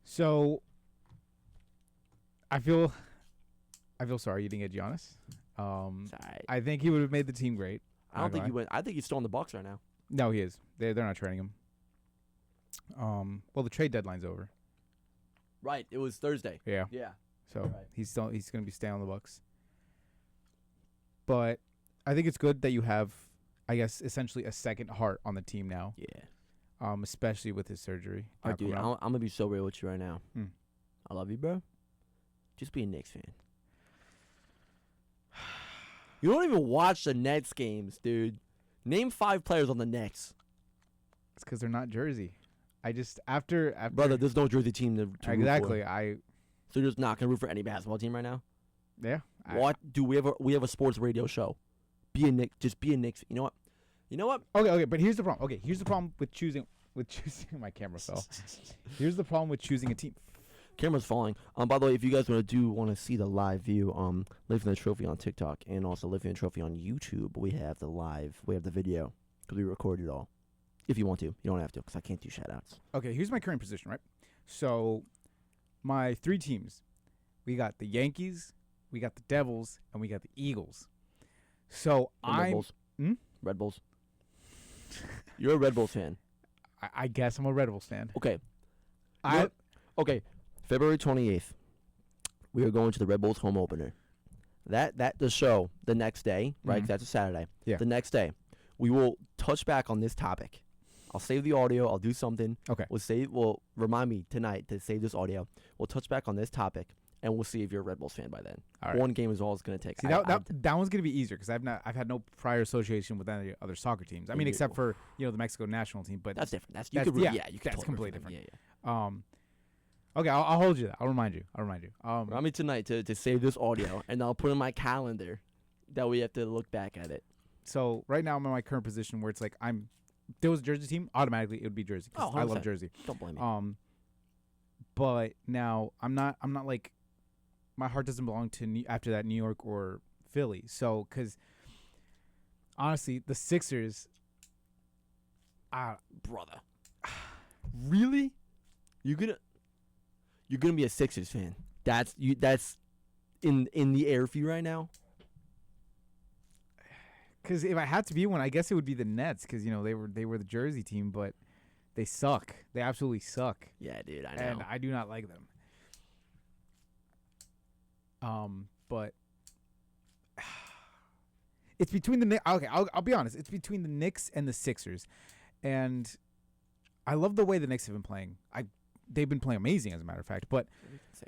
So I feel sorry you didn't get Giannis. Sorry. I think he would have made the team great. I don't think he would. I think he's still in the Bucks right now. No, he is. They're not trading him. Well, the trade deadline's over. Right. It was Thursday. Yeah. Yeah. So Right. he's going to be staying on the Bucks. But I think it's good that you have, I guess, essentially a second heart on the team now. Yeah. Especially with his surgery. All right, dude, I'm gonna be so real with you right now. I love you, bro. Just be a Knicks fan. You don't even watch the Nets games, dude. Name 5 players on the Knicks. It's because they're not Jersey. I just after Brother, there's no Jersey team to exactly. root for. So you're just not gonna root for any basketball team right now? Yeah. What? Dude, we have a sports radio show. Be a Knicks. Just be a Knicks. You know what? Okay. But here's the problem. Okay, here's the problem with choosing. My camera fell. Here's the problem with choosing a team. Camera's falling. By the way, if you guys want to see the live view, Living the Trophy on TikTok and also Living the Trophy on YouTube, we have the video because we recorded it all. If you want to, you don't have to because I can't do shout outs. Okay, here's my current position, right? So, my 3 teams, we got the Yankees, we got the Devils, and we got the Eagles. So Red Bulls. Red Bulls. You're a Red Bulls fan. I guess I'm a Red Bulls fan. Okay. Okay. February 28th, we are going to the Red Bulls home opener. The show the next day, right? 'Cause that's a Saturday. Yeah. The next day, we will touch back on this topic. I'll save the audio. I'll do something. Okay. We'll remind me tonight to save this audio. We'll touch back on this topic, and we'll see if you're a Red Bulls fan by then. All right. One game is all it's going to take. See, that one's gonna be easier because I've had no prior association with any other soccer teams. I mean, except for the Mexico national team, but that's different. That's that's totally completely different. Yeah. Okay, I'll hold you that. I'll remind you. Remind me tonight to save this audio, and I'll put in my calendar that we have to look back at it. So right now I'm in my current position where it's like if there was a Jersey team, automatically it would be Jersey. 'Cause I love Jersey. Don't blame me. But now I'm not like my heart doesn't belong to after that New York or Philly. So because honestly, the Sixers, brother, really, you're gonna be a Sixers fan? That's in the air for you right now. Because if I had to be one, I guess it would be the Nets. Because they were the Jersey team, but they suck. They absolutely suck. Yeah, dude, I know. And I do not like them. But it's between the Knicks. Okay, I'll be honest. It's between the Knicks and the Sixers, and I love the way the Knicks have been playing. They've been playing amazing, as a matter of fact. But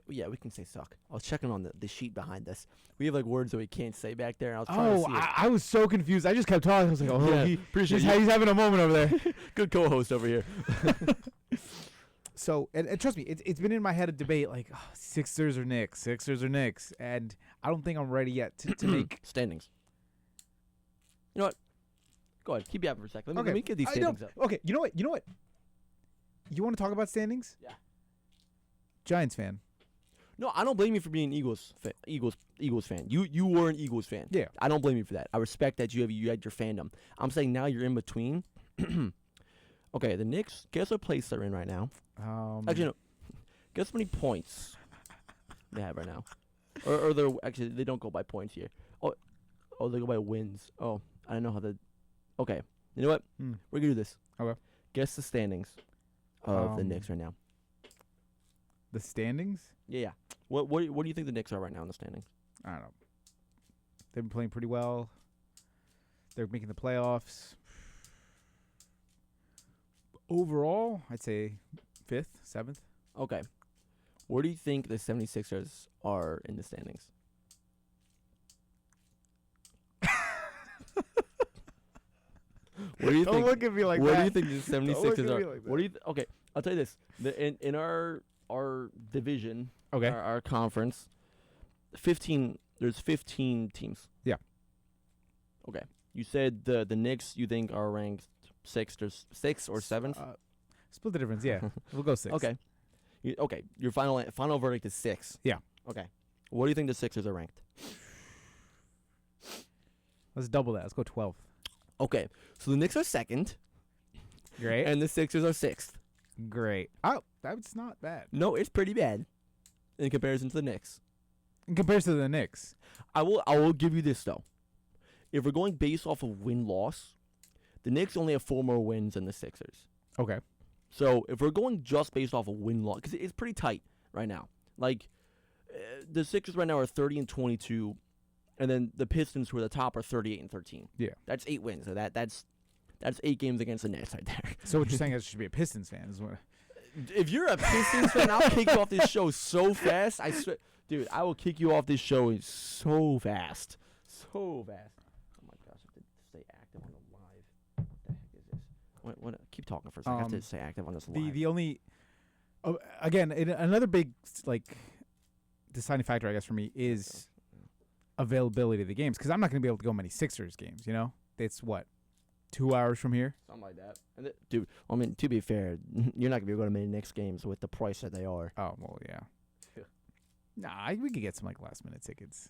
we can say suck. I was checking on the sheet behind us. We have like words that we can't say back there. And I was trying to see I was so confused. I just kept talking. I was like, appreciate he's having a moment over there. Good co-host over here. So, and trust me, it's been in my head a debate like Sixers or Knicks, and I don't think I'm ready yet to make standings. You know what? Go ahead, keep yapping for a second. Let me get these standings up. Okay, you know what? You want to talk about standings? Yeah. Giants fan. No, I don't blame you for being Eagles fan. You were an Eagles fan. Yeah. I don't blame you for that. I respect that you had your fandom. I'm saying now you're in between. Okay, the Knicks. Guess what place they're in right now? Actually, no. Guess how many points they have right now? Or they don't go by points here. Oh, they go by wins. Oh, I don't know how to. Okay, you know what? We're gonna do this. Okay. Guess the standings of the Knicks right now. The standings? Yeah. What do you think the Knicks are right now in the standings? I don't know. They've been playing pretty well. They're making the playoffs. Overall, I'd say 5th, 7th. Okay. Where do you think the 76ers are in the standings? What do you Don't think? look at me like what that. do you think the 76ers at are? me like What do you? Okay, I'll tell you this. In our division, Okay. our conference, 15. There's 15 teams. Yeah. Okay. You said the Knicks you think are ranked sixth or seventh? Split the difference. Yeah, we'll go 6. Okay. Okay. Your final verdict is 6. Yeah. Okay. What do you think the Sixers are ranked? Let's double that. Let's go 12th. Okay. So the Knicks are second, Great. and the Sixers are sixth. Great. Oh, that's not bad. No, it's pretty bad in comparison to the Knicks. In comparison to the Knicks. I will give you this though. If we're going based off of win-loss, the Knicks only have 4 more wins than the Sixers. Okay. So if we're going just based off of win-loss, because it's pretty tight right now. Like the Sixers right now are 30-22, and then the Pistons, who are the top, are 38-13. Yeah. That's 8 wins. So that's 8 games against the Nets right there. So what you're saying is I should be a Pistons fan. Is what? If you're a Pistons fan, I'll kick you off this show so fast. I swear, dude, I will kick you off this show so fast. So fast. Oh my gosh, I have to stay active on the live. What the heck is this? What keep talking for a second. I have to stay active on this live. The only again another big deciding factor I guess for me is availability of the games, because I'm not going to be able to go many Sixers games. You know, it's what 2 hours from here. Something like that. And dude, I mean, to be fair, you're not going to be able to go to many Knicks games with the price that they are. Oh well, yeah. Nah, we could get some like last minute tickets.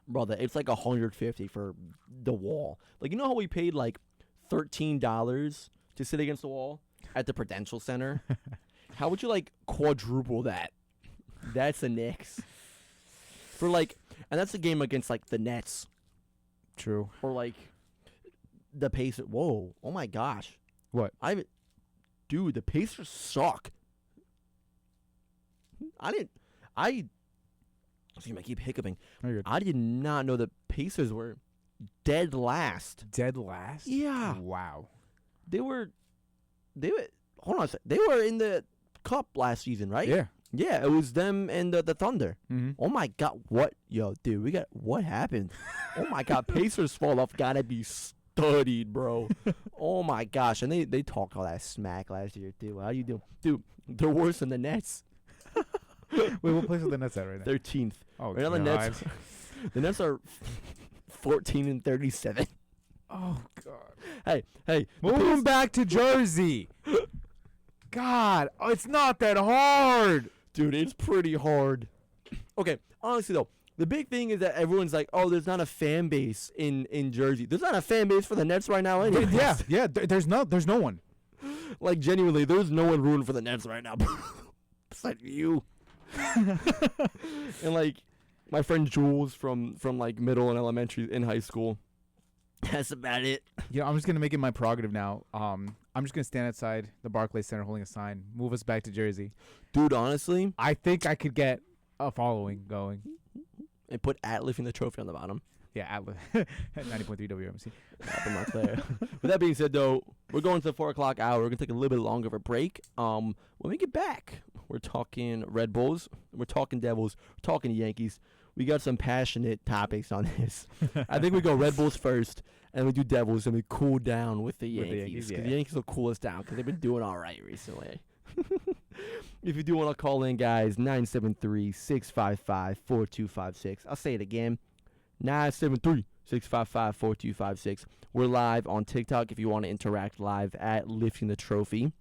Brother, it's like $150 for the wall. Like, you know how we paid like $13 to sit against the wall at the Prudential Center? How would you like quadruple that? That's the Knicks. For like, and that's a game against like the Nets True. or like the Pacers. Whoa, oh my gosh. What? Dude, the Pacers suck. Excuse me, I keep hiccuping. No, you're I did not know the Pacers were dead last. dead last. Yeah. Wow. They were hold on a sec. They were in the cup last season, right? Yeah. Yeah, it was them and the Thunder. Mm-hmm. Oh my god, what happened? Oh my god, Pacers fall off, gotta be studied, bro. Oh my gosh, and they talked all that smack last year too. How you doing? Dude, they're worse than the Nets. Wait, what place are the Nets at right now? 13th. Oh, Right now the Nets. The Nets are 14-37. Oh God. Hey, the Move them back to Jersey. God, it's not that hard. dude, it's pretty hard. Okay, honestly though, the big thing is that everyone's like, "Oh, there's not a fan base in Jersey." There's not a fan base for the Nets right now, anyway. Yeah. There's no one. Like genuinely, there's no one rooting for the Nets right now. Besides you. And like my friend Jules from like middle and elementary in high school. That's about it. Yeah, I'm just gonna make it my prerogative now. I'm just gonna stand outside the Barclays Center holding a sign. Move us back to Jersey. Dude, honestly, I think I could get a following going. and put at lifting the trophy on the bottom. Yeah, at 90.3 WMC. Up in Montclair. With that being said, though, we're going to the 4 o'clock hour. We're gonna take a little bit longer of a break. When we get back, we're talking Red Bulls. We're talking Devils. We're talking Yankees. We got some passionate topics on this. I think we go Red Bulls first, and we do Devils, and we cool down with the Yankees. yeah. The Yankees will cool us down because they've been doing all right recently. If you do want to call in, guys, 973-655-4256. I'll say it again, 973-655-4256. We're live on TikTok if you want to interact live at Lifting the Trophy,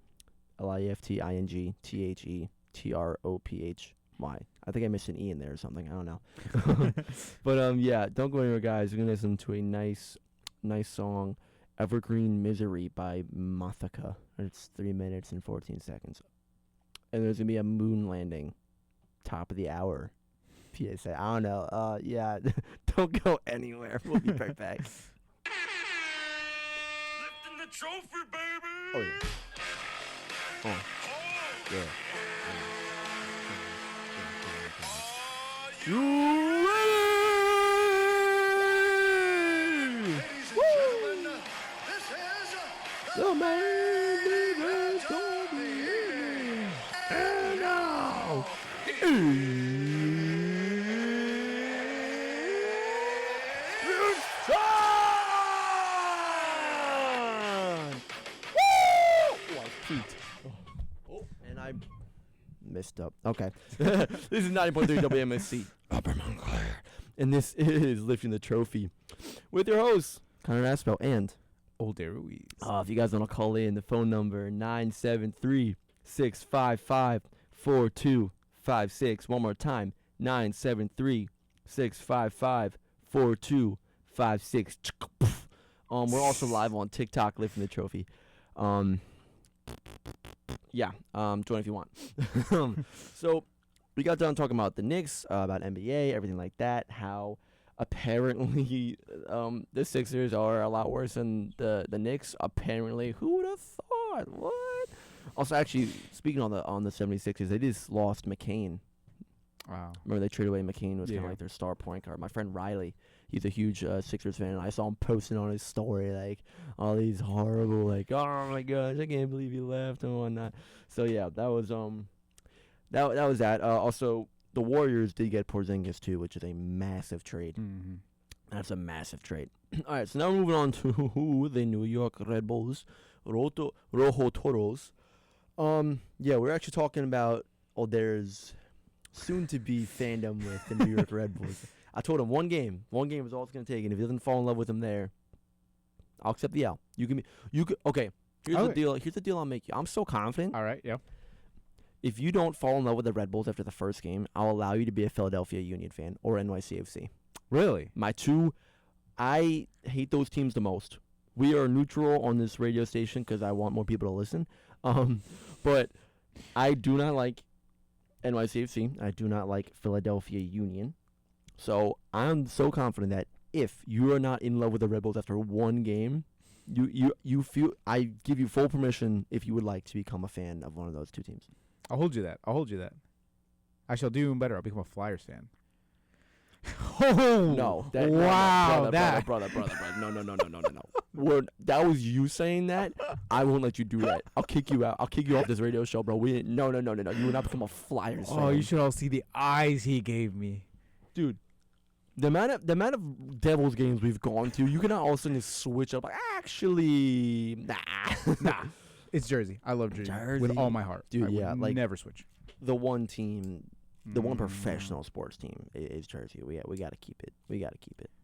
LIFTINGTHETROPHY. I think I missed an E in there or something. I don't know. But yeah, don't go anywhere, guys. We're gonna listen to a nice song, "Evergreen Misery" by Mathaka. It's 3 minutes and 14 seconds. And there's gonna be a moon landing, top of the hour. PSA. I don't know. Yeah, don't go anywhere. We'll be right back. Lifting the trophy, baby. Oh yeah. Oh yeah. Ladies and gentlemen, this is The main event of the evening. And now, it's time! messed up. Okay. This is 90.3 WMSC. Upper Montclair. And this is Lifting the Trophy with your hosts, Connor Aspel and Old Ruiz. if you guys want to call in, the phone number 973-655-4256. One more time, 973-655-4256. We're also live on TikTok, Lifting the Trophy. Join if you want. So we got done talking about the Knicks, about NBA, everything like that. How apparently the Sixers are a lot worse than the Knicks. Apparently, who would have thought? What? Also, actually, speaking on the 76ers, they just lost McCain. Wow. Remember they traded away McCain, was kind of like their star point guard. My friend Riley, he's a huge Sixers fan, and I saw him posting on his story like all these horrible like, oh my gosh, I can't believe he left and whatnot. So yeah, that was that was that. Also, the Warriors did get Porzingis too, which is a massive trade. Mm-hmm. That's a massive trade. All right, so now we're moving on to the New York Red Bulls, Rojo Toros. We're actually talking about there's soon-to-be fandom with the New York Red Bulls. I told him one game is all it's gonna take, and if he doesn't fall in love with him there, I'll accept the L. Okay. Here's the deal. Here's the deal I'll make you. I'm so confident. All right. Yeah. If you don't fall in love with the Red Bulls after the first game, I'll allow you to be a Philadelphia Union fan or NYCFC. Really? My two, I hate those teams the most. We are neutral on this radio station because I want more people to listen. But I do not like NYCFC. I do not like Philadelphia Union. So I'm so confident that if you are not in love with the Red Bulls after one game, you feel I give you full permission if you would like to become a fan of one of those two teams. I'll hold you that. I shall do even better. I'll become a Flyers fan. Oh No. Wow. Brother. No. That was you saying that. I won't let you do that. I'll kick you out. I'll kick you off this radio show, bro. No. You will not become a Flyers fan. Oh, you should all see the eyes he gave me. Dude. The amount of Devils games we've gone to, you cannot all of a sudden just switch up. Like, actually, nah. It's Jersey. I love Jersey with all my heart. Dude, I would never switch. The one team, the one professional sports team is Jersey. We got to keep it.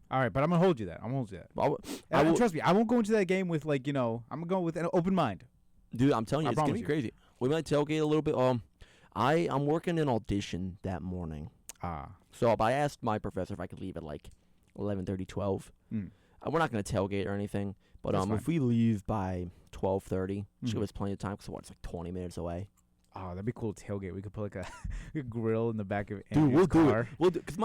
All right, but I'm gonna hold you that. Trust me, I won't go into that game with I'm gonna go with an open mind. Dude, I'm telling you, it's gonna be crazy. We might tailgate a little bit. I'm working an audition that morning. So I asked my professor if I could leave at like 11:30, 12. We're not gonna tailgate or anything, but if we leave by 12:30, should give us plenty of time because it's like 20 minutes away. Oh, that'd be cool to tailgate. We could put like a grill in the back of Andrew's car. We'll do it. Because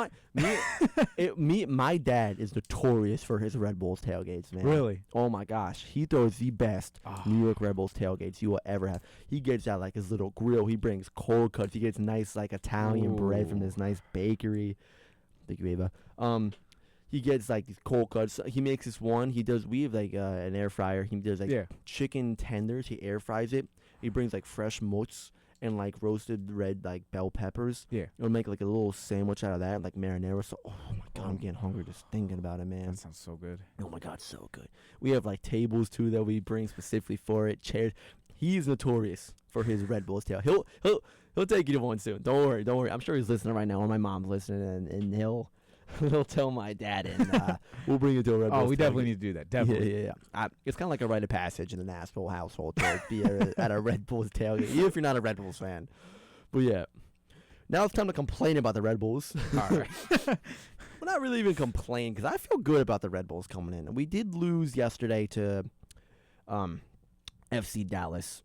my dad is notorious for his Red Bulls tailgates, man. Really? Oh, my gosh. He throws the best New York Red Bulls tailgates you will ever have. He gets out like his little grill. He brings cold cuts. He gets nice like Italian bread from this nice bakery. Thank you, Ava. He gets like these cold cuts. He makes this one. We have like an air fryer. He does like chicken tenders. He air fries it. He brings like fresh mozz and like roasted red like bell peppers. Yeah. He'll make like a little sandwich out of that, like marinara. So, oh my God, I'm getting hungry just thinking about it, man. That sounds so good. Oh my God, so good. We have like tables too that we bring specifically for it. Chairs. He's notorious for his Red Bulls tail. He'll take you to one soon. Don't worry. I'm sure he's listening right now, or my mom's listening, and he'll tell my dad, and we'll bring you to a Red Bulls. Oh, we definitely need to do that. Definitely. Yeah. It's kind of like a rite of passage in the Nashville household to be at a Red Bulls tailgate, even if you're not a Red Bulls fan. But yeah, now it's time to complain about the Red Bulls. All right. We're not really even complaining because I feel good about the Red Bulls coming in. We did lose yesterday to FC Dallas.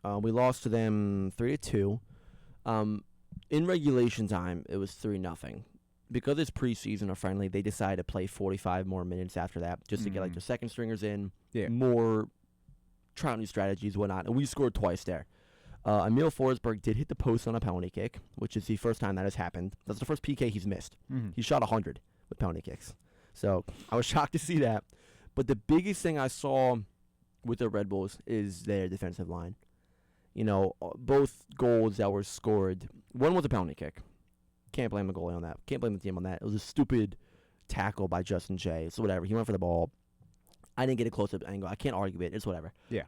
We lost to them 3-2. In regulation time, it was 3-0. Because it's preseason or friendly, they decided to play 45 more minutes after that just to get like their second stringers in, more try out new strategies, whatnot. And we scored twice there. Emil Forsberg did hit the post on a penalty kick, which is the first time that has happened. That's the first PK he's missed. He shot 100 with penalty kicks. So I was shocked to see that. But the biggest thing I saw with the Red Bulls is their defensive line. You know, both goals that were scored, one was a penalty kick. Can't blame the goalie on that. Can't blame the team on that. It was a stupid tackle by Justin Jay. So whatever. He went for the ball. I didn't get a close-up angle. I can't argue it. It's whatever. Yeah.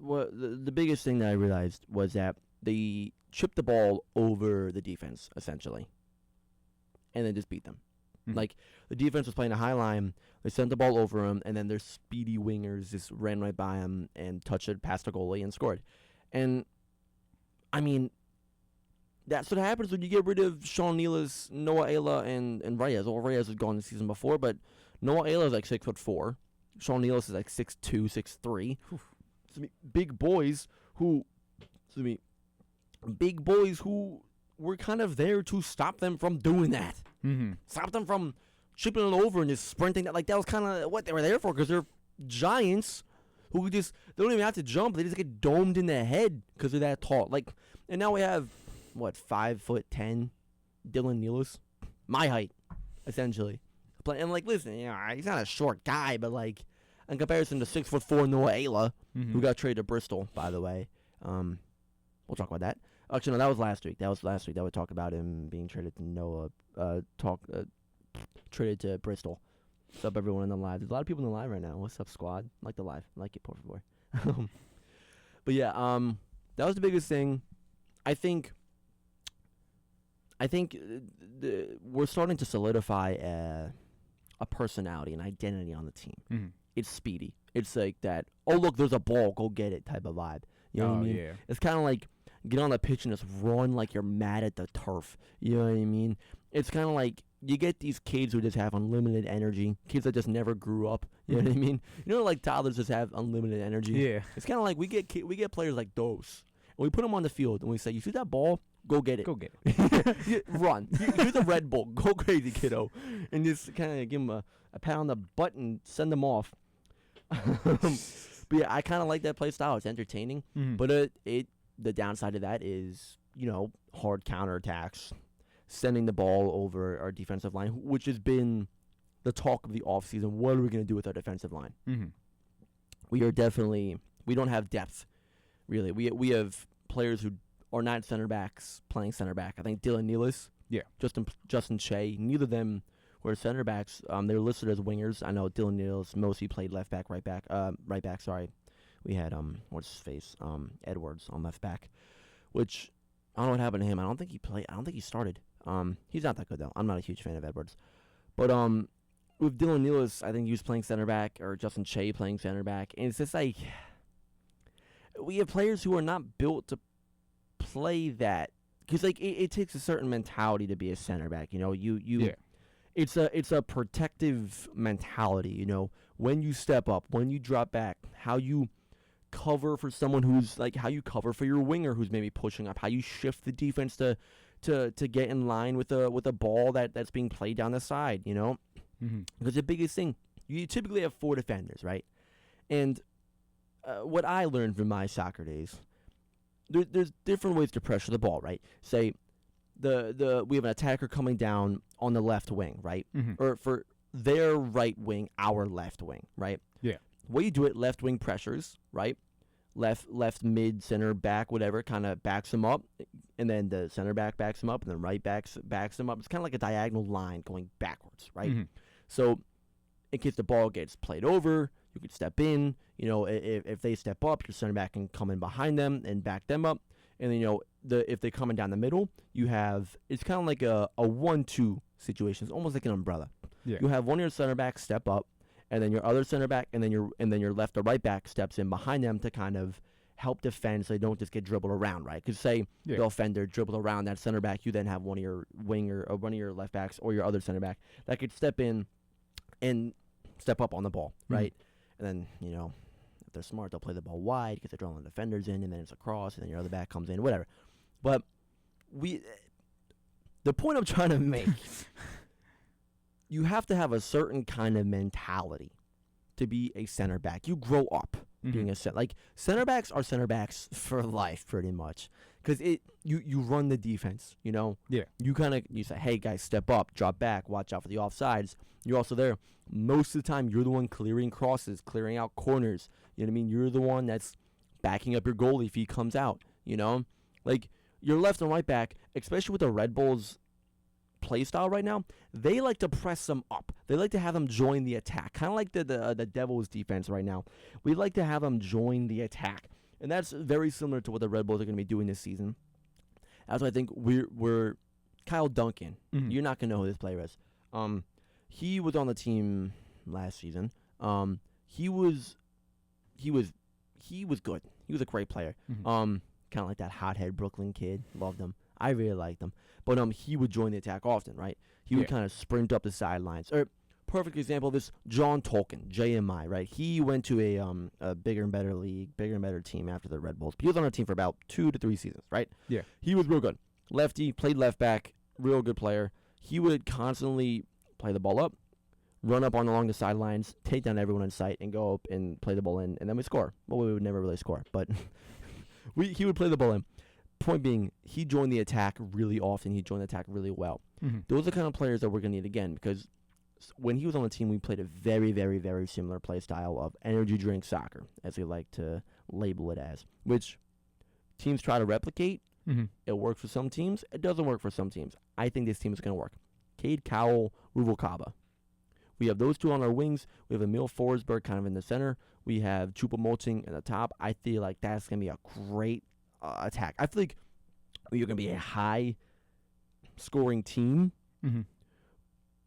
the biggest thing that I realized was that they chipped the ball over the defense essentially, and then just beat them. Like the defense was playing a high line, they sent the ball over them, and then their speedy wingers just ran right by them and touched it past the goalie and scored. And I mean, that's what happens when you get rid of Sean Nealis, Noah Ayla, and Reyes. Well, Reyes was gone the season before, but Noah Ayla is like 6'4". Sean Nealis is like 6'2", 6'3". Big boys who were kind of there to stop them from doing that. Stop them from chipping it over and just sprinting. That was kind of what they were there for, because they're giants who they don't even have to jump. They just get domed in the head because they're that tall. And now we have, 5'10", Dylan Nealis, my height, essentially. And listen, he's not a short guy, but in comparison to 6'4" Noah Ayla, who got traded to Bristol, by the way. We'll talk about that. Actually, no, that was last week. That would talk about him being traded to traded to Bristol. What's up, everyone in the live? There's a lot of people in the live right now. What's up, squad? Like the live. Like it, por favor. But yeah, that was the biggest thing. I think we're starting to solidify a personality, an identity on the team. It's speedy. It's like that, oh, look, there's a ball, go get it type of vibe. You know what I mean? Yeah. It's kind of like get on the pitch and just run like you're mad at the turf. You know what I mean? It's kind of like you get these kids who just have unlimited energy, kids that just never grew up. You know what I mean? Toddlers just have unlimited energy. Yeah. It's kind of like we get players like those, and we put them on the field, and we say, you see that ball? Go get it. Go get it. Run. Here's a Red Bull. Go crazy, kiddo. And just kind of give them a pat on the butt and send them off. But yeah, I kind of like that play style. It's entertaining. But the downside of that is, hard counterattacks, sending the ball over our defensive line, which has been the talk of the offseason. What are we going to do with our defensive line? We don't have depth, really. We have players who are not center backs playing center back. I think Dylan Nealis, Justin Shea, neither of them were center backs. They were listed as wingers. I know Dylan Nealis mostly played left back, right back. Sorry, we had what's his face, Edwards on left back, which I don't know what happened to him. I don't think he played. I don't think he started. He's not that good though. I'm not a huge fan of Edwards, but with Dylan Nealis, I think he was playing center back, or Justin Shea playing center back, and it's just like we have players who are not built to play that, because it takes a certain mentality to be a center back. It's a protective mentality. When you step up, when you drop back, how you cover for someone who's how you cover for your winger who's maybe pushing up, how you shift the defense to get in line with a ball that's being played down the side. Because the biggest thing, you typically have 4 defenders, right? And what I learned from my soccer days, there's different ways to pressure the ball, right? Say we have an attacker coming down on the left wing, right? Or for their right wing, our left wing, right? Yeah. The way you do it, left wing pressures, right? Left mid, center back, whatever, kind of backs them up, and then the center back backs them up, and then right backs them up. It's kind of like a diagonal line going backwards, right? So in case the ball gets played over, you could step in. If they step up, your center back can come in behind them and back them up. And then, if they're coming down the middle, it's kind of like a 1-2 situation. It's almost like an umbrella. Yeah. You have one of your center backs step up, and then your other center back, and then your left or right back steps in behind them to kind of help defend so they don't just get dribbled around, right? Because the offender dribbles around that center back, you then have one of your winger or one of your left backs or your other center back that could step in and step up on the ball, right? And then, if they're smart, they'll play the ball wide because they're drawing the defenders in, and then it's a cross, and then your other back comes in, whatever. But the point I'm trying to make, you have to have a certain kind of mentality to be a center back. You grow up being a center. Center backs are center backs for life, pretty much, because you run the defense. Yeah. You say, hey guys, step up, drop back, watch out for the offsides. You're also there most of the time. You're the one clearing crosses, clearing out corners. You know what I mean? You're the one that's backing up your goalie if he comes out. Your left and right back, especially with the Red Bulls play style right now, they like to press them up. They like to have them join the attack, kind of like the Devils defense right now. We like to have them join the attack. And that's very similar to what the Red Bulls are going to be doing this season. That's why I think we're Kyle Duncan. Mhm. You're not going to know who this player is. He was on the team last season. He was good. He was a great player. Mhm. Kind of like that hothead Brooklyn kid. Loved him. I really liked him. But he would join the attack often, right? He would Yeah. kind of sprint up the sidelines. Perfect example of this, John Tolkien, JMI, right? He went to a bigger and better league, bigger and better team after the Red Bulls. He was on our team for about 2 to 3 seasons, right? Yeah. He was real good. Lefty, played left back, real good player. He would constantly play the ball up, run up along the sidelines, take down everyone in sight, and go up and play the ball in, and then we score. Well, we would never really score, but he would play the ball in. Point being, he joined the attack really often. He joined the attack really well. Mhm. Those are the kind of players that we're going to need again, because when he was on the team, we played a very, very, very similar play style of energy drink soccer, as we like to label it as, which teams try to replicate. Mhm. It works for some teams. It doesn't work for some teams. I think this team is going to work. Cade Cowell, Ruvalcaba. We have those two on our wings. We have Emil Forsberg kind of in the center. We have Choupo-Moting at the top. I feel like that's going to be a great attack. I feel like you're going to be a high-scoring team, Mhm.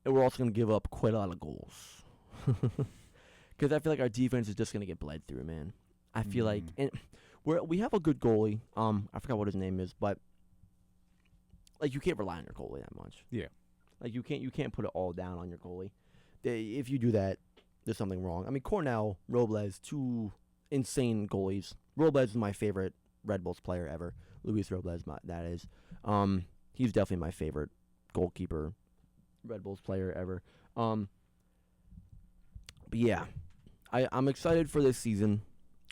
and we're also going to give up quite a lot of goals. Because I feel like our defense is just going to get bled through, man. I feel like, and we have a good goalie. I forgot what his name is, but like you can't rely on your goalie that much. Yeah. Like you can't put it all down on your goalie. If you do that, there's something wrong. I mean, Cornell, Robles, 2 insane goalies. Robles is my favorite Red Bulls player ever. Luis Robles, that is. He's definitely my favorite goalkeeper, Red Bulls player ever. But yeah, I'm excited for this season.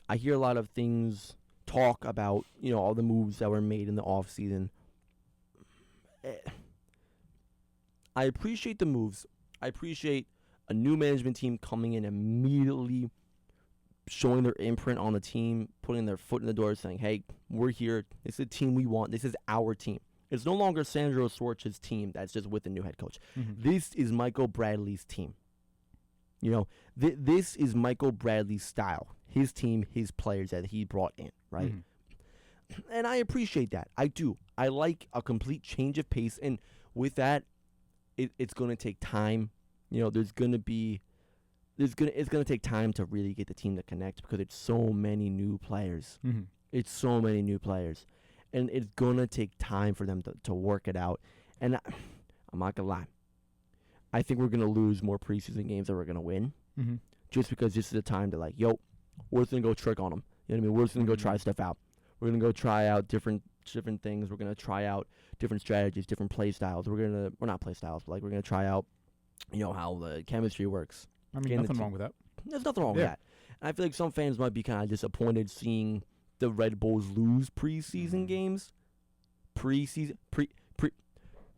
I hear a lot of things talk about, all the moves that were made in the off season. I appreciate the moves. I appreciate a new management team coming in immediately, showing their imprint on the team, putting their foot in the door, saying, hey, we're here. This is the team we want. This is our team. It's no longer Sandro Swartz's team that's just with a new head coach. Mhm. This is Michael Bradley's team. This is Michael Bradley's style. His team, his players that he brought in, right? Mhm. And I appreciate that. I do. I like a complete change of pace. And with that, it's going to take time. It's going to take time to really get the team to connect because it's so many new players. Mhm. It's so many new players. And it's going to take time for them to work it out. And I'm not going to lie. I think we're going to lose more preseason games than we're going to win. Mhm. Just because this is the time to we're just going to go trick on them. You know what I mean? We're just going to go try stuff out. We're going to go try out different things. We're going to try out different strategies, different play styles. We're not play styles, but we're going to try out, how the chemistry works. I mean, Getting the nothing team- wrong with that. There's nothing wrong with Yeah. that. And I feel like some fans might be kind of disappointed seeing the Red Bulls lose preseason games.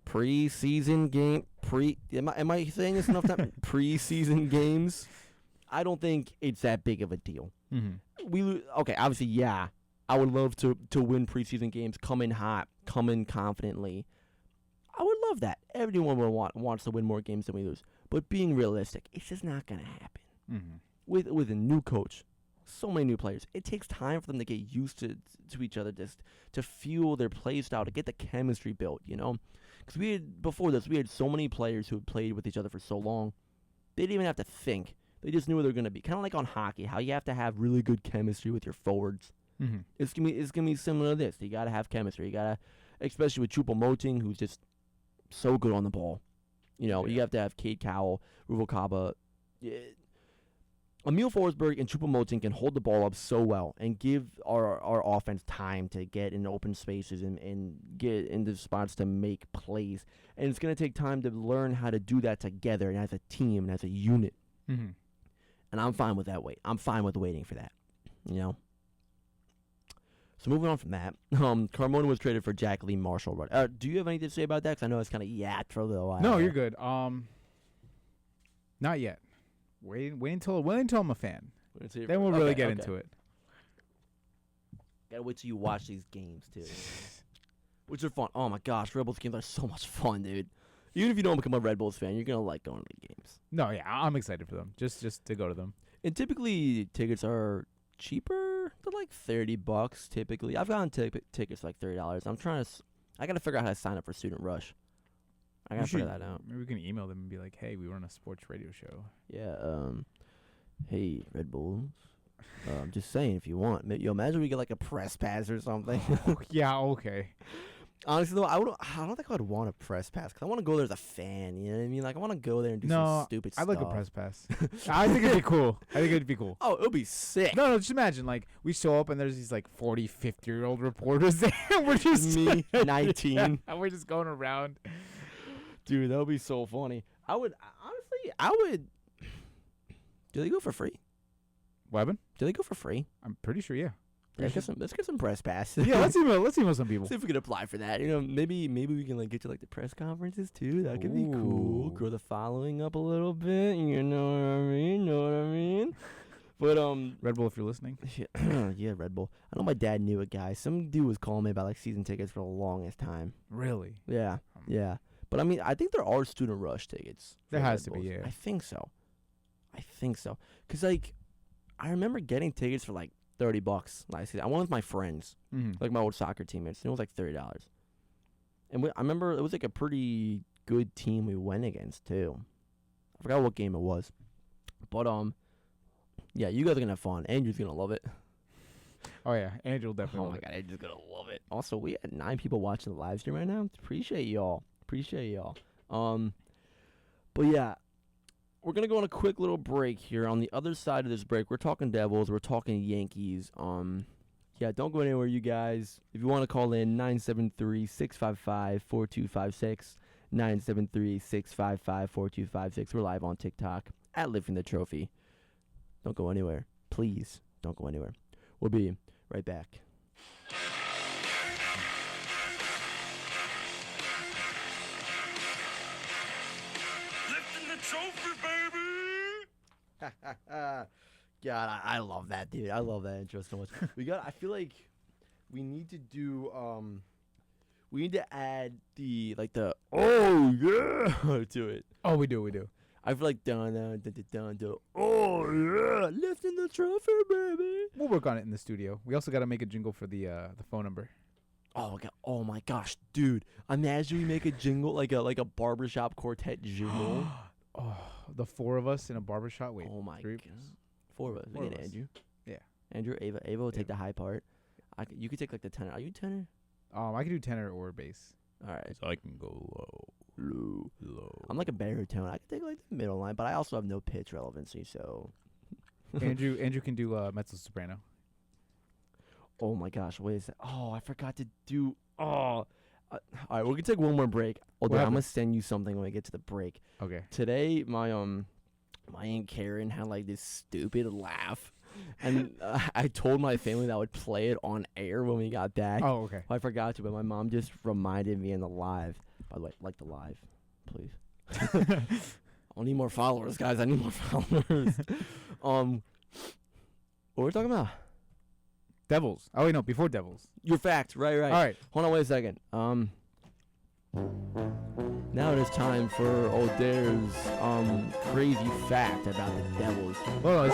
Preseason game. Am I saying this enough time? Preseason games. I don't think it's that big of a deal. Mhm. Okay, obviously, yeah. I would love to win preseason games, come in hot, come in confidently. I would love that. Everyone wants to win more games than we lose. But being realistic, it's just not going to happen. Mhm. With a new coach, so many new players, it takes time for them to get used to each other, just to feel their play style, to get the chemistry built, Because before this, we had so many players who had played with each other for so long, they didn't even have to think. They just knew where they were going to be. Kind of like on hockey, how you have to have really good chemistry with your forwards. Mhm. It's gonna be similar to this. You gotta have chemistry. You gotta, especially with Choupo-Moting, who's just so good on the ball. You have to have Cade Cowell, Ruvalcaba. Emil Forsberg and Choupo-Moting can hold the ball up so well and give our offense time to get in open spaces and get into spots to make plays. And it's gonna take time to learn how to do that together and as a team and as a unit. Mhm. And I'm fine with that wait. I'm fine with waiting for that. So moving on from that, Carmona was traded for Jack Lee Marshall. Do you have anything to say about that? Because I know it's kind of yacked for a little while. No, you're good. Not yet. Wait until I'm a fan. Then we'll really get into it. Gotta wait till you watch these games too, which are fun. Oh my gosh, Red Bulls games are so much fun, dude. Even if you don't become a Red Bulls fan, you're gonna like going to the games. No, yeah, I'm excited for them. Just to go to them. And typically tickets are cheaper. they're like $30 typically. I've gotten tickets like $30. I'm trying to. I gotta figure out how to sign up for Student Rush. I gotta figure that out. Maybe we can email them and be like, "Hey, we run a sports radio show." Yeah. Hey, Red Bulls. Just saying, if you want, imagine we get like a press pass or something. Yeah. Okay. Honestly, though, I don't think I'd want a press pass because I want to go there as a fan. You know what I mean? Like, I want to go there and do some stupid stuff. I like a press pass. I think it'd be cool. Oh, it would be sick. No, just imagine, like, we show up and there's these, like, 40, 50-year-old reporters there. We're just me, 19. Yeah, and we're just going around. Dude, that would be so funny. Honestly, do they go for free? Weapon? Do they go for free? I'm pretty sure, yeah. Let's get some press passes. Yeah, let's email some people. See if we can apply for that. You know, maybe we can like get to like the press conferences too. That could be cool. Grow the following up a little bit. You know what I mean? But Red Bull, if you're listening. Yeah, Red Bull. I know my dad knew a guy. Some dude was calling me about like season tickets for the longest time. Really? Yeah, yeah. But I mean, I think there are Student Rush tickets. There has to be, yeah. I think so. Cause like, I remember getting tickets for like $30 last season. I went with my friends, like my old soccer teammates. And it was like $30, and I remember it was like a pretty good team we went against too. I forgot what game it was, but yeah, you guys are gonna have fun. Andrew's gonna love it. Oh yeah, Andrew will definitely. Oh my god, Andrew's gonna love it. Also, we had 9 people watching the live stream right now. Appreciate y'all. But yeah. We're going to go on a quick little break here. On the other side of this break, we're talking Devils. We're talking Yankees. Yeah, don't go anywhere, you guys. If you want to call in, 973-655-4256. 973-655-4256. We're live on TikTok at Lifting the Trophy. Don't go anywhere. Please don't go anywhere. We'll be right back. Trophy, baby! God, I love that, dude. I love that intro so much. I feel like we need to do, we need to add the oh yeah to it. Oh, we do. I feel like dun, oh yeah, lifting the trophy, baby. We'll work on it in the studio. We also got to make a jingle for the phone number. Oh my gosh, dude! Imagine we make a jingle like a barbershop quartet jingle. Oh, the 4 of us in a barbershop. Wait, oh my 3 god, 4 of us. We get Andrew. Yeah, Andrew, Ava will take the high part. You could take like the tenor. Are you tenor? I can do tenor or bass. All right. So I can go low. I'm like a baritone. I can take like the middle line, but I also have no pitch relevancy. So Andrew can do mezzo soprano. Oh my gosh, wait a second. Oh, I forgot to do. All right, we're gonna take one more break. Although I'm gonna send you something when we get to the break. Okay. Today, my Aunt Karen had like this stupid laugh, and I told my family that I would play it on air when we got back. Oh, okay. I forgot to, but my mom just reminded me in the live. By the way, like the live, please. I need more followers, guys. I need more followers. What were we talking about? Devils. Oh wait, no, before Devils. Your fact, right. All right. Hold on, wait a second. Now it is time for O'Dare's crazy fact about the Devils. Well, no,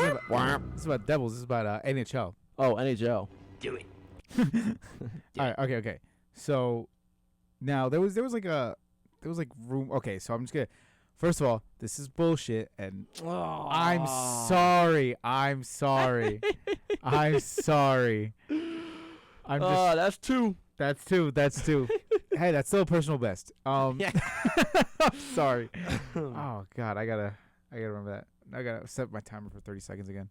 this is about Devils. This is about NHL. Oh, NHL. Do it. All right. Okay. So now there was like room. Okay, so I'm just gonna. First of all, this is bullshit, and I'm sorry. I'm sorry. That's 2. That's 2. Hey, that's still a personal best. Yeah. Sorry. Oh God, I gotta remember that. I gotta set my timer for 30 seconds again.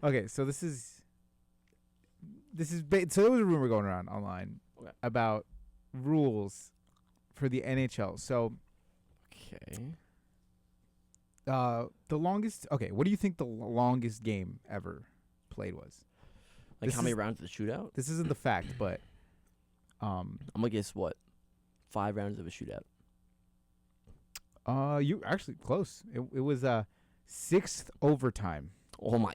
Okay, so so there was a rumor going around online about rules for the NHL. So, okay. The longest. Okay, what do you think the longest game ever played was? Like how many rounds of the shootout? This isn't the fact, but I'm gonna guess what? 5 rounds of a shootout. You actually close. It was 6th overtime. Oh my!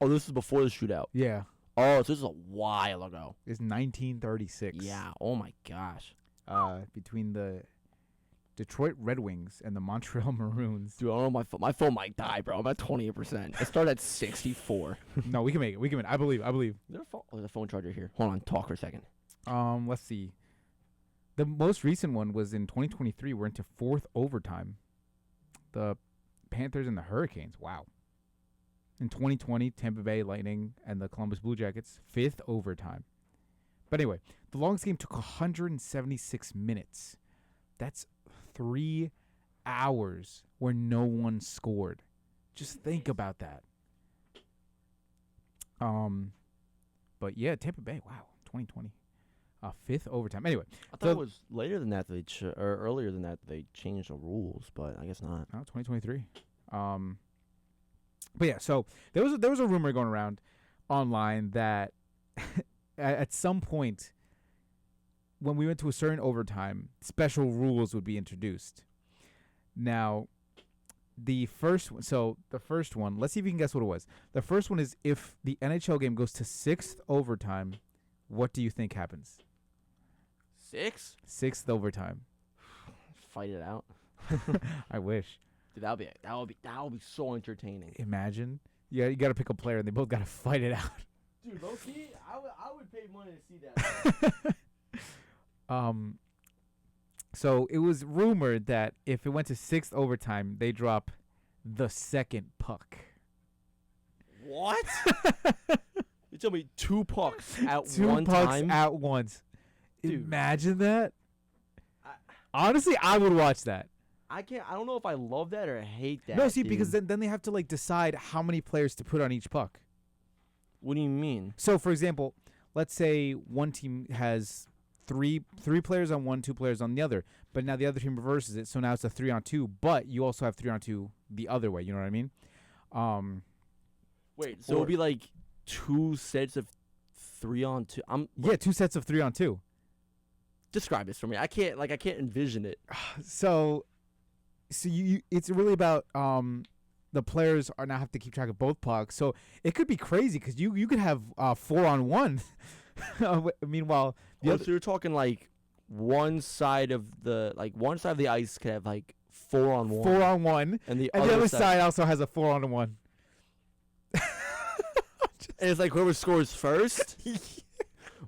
Oh, this is before the shootout. Yeah. Oh, so this is a while ago. It's 1936. Yeah. Oh my gosh. Between the Detroit Red Wings and the Montreal Maroons. Dude, I don't know, my phone might die, bro. I'm at 28%. I started at 64. No, we can make it. We can make it. I believe. Is there there's a phone charger here. Hold on, talk for a second. Let's see. The most recent one was in 2023. We're into fourth overtime. The Panthers and the Hurricanes. Wow. In 2020, Tampa Bay Lightning and the Columbus Blue Jackets, fifth overtime. But anyway, the longest game took 176 minutes. That's 3 hours where no one scored. Just think about that. But yeah, Tampa Bay. Wow, 2020. Fifth overtime. Anyway, I thought it was later than that. Or earlier than that. They changed the rules, but I guess not. No, 2023. But yeah, so there was a rumor going around online that at some point when we went to a certain overtime, special rules would be introduced. Now, the first one, let's see if you can guess what it was. The first one is if the NHL game goes to sixth overtime, what do you think happens? Sixth overtime. Fight it out. I wish. Dude, that would be so entertaining. Imagine. Yeah, you got to pick a player and they both got to fight it out. Dude, low key, I would pay money to see that. So it was rumored that if it went to sixth overtime, they drop the second puck. What? You tell me 2 pucks at Two one pucks time? at once. Dude. Imagine that. Honestly, I would watch that. I don't know if I love that or hate that. No, see, dude. because then they have to like decide how many players to put on each puck. What do you mean? So, for example, let's say one team has three players on one, 2 players on the other, but now the other team reverses it, so now it's a 3-on-2. But you also have 3-on-2 the other way. You know what I mean? Wait, so it'll be like 2 sets of 3-on-2. Yeah, 2 sets of 3-on-2. Describe this for me. I can't envision it. So you it's really about the players are now have to keep track of both pucks. So it could be crazy because you could have 4-on-1. Meanwhile, So you're talking like one side of the ice could have like 4-on-1. 4-on-1, and the other side also has a 4-on-1. And it's like whoever scores first.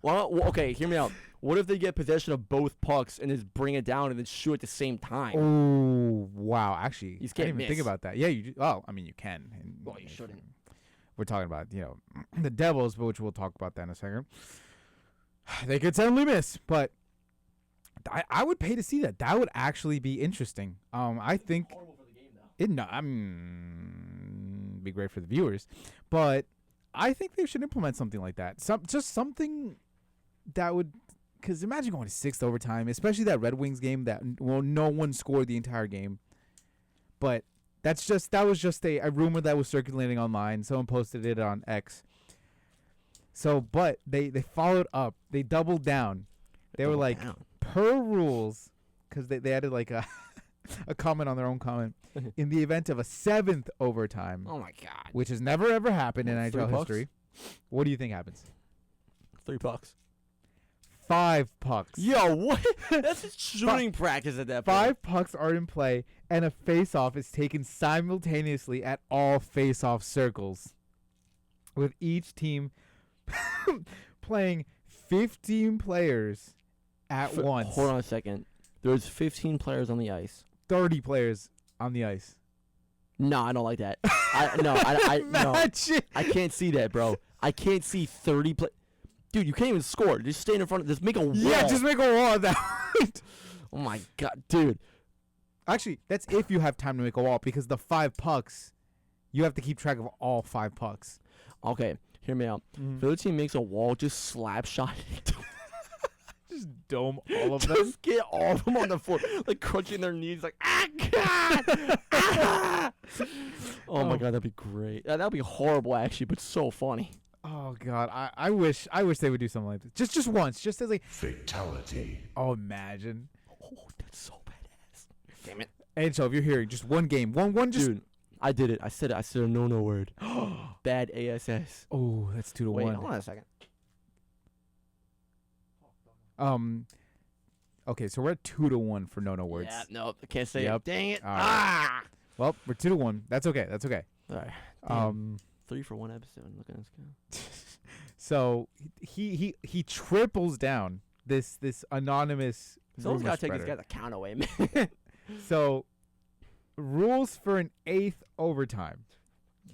Okay, hear me out. What if they get possession of both pucks and just bring it down and then shoot at the same time? Oh, wow. Actually, You I can't didn't even miss. think about that. Yeah, you can. Well, you shouldn't. We're talking about, the Devils, but which we'll talk about that in a second. They could suddenly miss, but I would pay to see that. That would actually be interesting. I think be great for the viewers, but I think they should implement something like that. Just something that would, because imagine going to sixth overtime, especially that Red Wings game that no one scored the entire game. But that was just a rumor that was circulating online. Someone posted it on X. So, but they followed up. They doubled down. They were like, per rules, because they added like a comment on their own comment. In the event of a 7th overtime, Oh my god. which has never ever happened in 3 NHL pucks? history, what do you think happens? 3 pucks. 5 pucks. Yo, what? That's just shooting practice at that point. 5 pucks are in play, and a face-off is taken simultaneously at all face-off circles, with each team playing 15 players at once. Hold on a second. There's 15 players on the ice. 30 players on the ice. No, I don't like that. No. Imagine. I can't see that, bro. I can't see 30 play. Dude, you can't even score. Just stand in front of. Just make a wall. Yeah, just make a wall of that. Oh my god, dude. Actually, that's if you have time to make a wall, because the 5 pucks, you have to keep track of all 5 pucks. Okay, hear me out. If the other team makes a wall, just slap shot it. Just dome all of them. Just get all of them on the floor, like crunching their knees, like God. Ah! Oh my god, that'd be great. That'd be horrible, actually, but so funny. Oh god, I wish they would do something like this. Just once, just as like Fatality. oh, imagine. Oh, that's so badass. Damn it. And so if you're hearing just one game, one just Dude, I did it. I said it. I said a no word. Bad ASS. oh, that's 2-1. Wait, hold on a second. Okay, so we're at 2-1 for no words. Yeah, no, I can't say Yep. it. Dang it. All right. Ah! Well, we're 2-1. That's okay. That's okay. All right. Damn. 3 for 1 episode. Look at this guy. So he triples down this anonymous. Someone's rumor got to take this spreader. guy's account away, man. So, rules for an 8th overtime.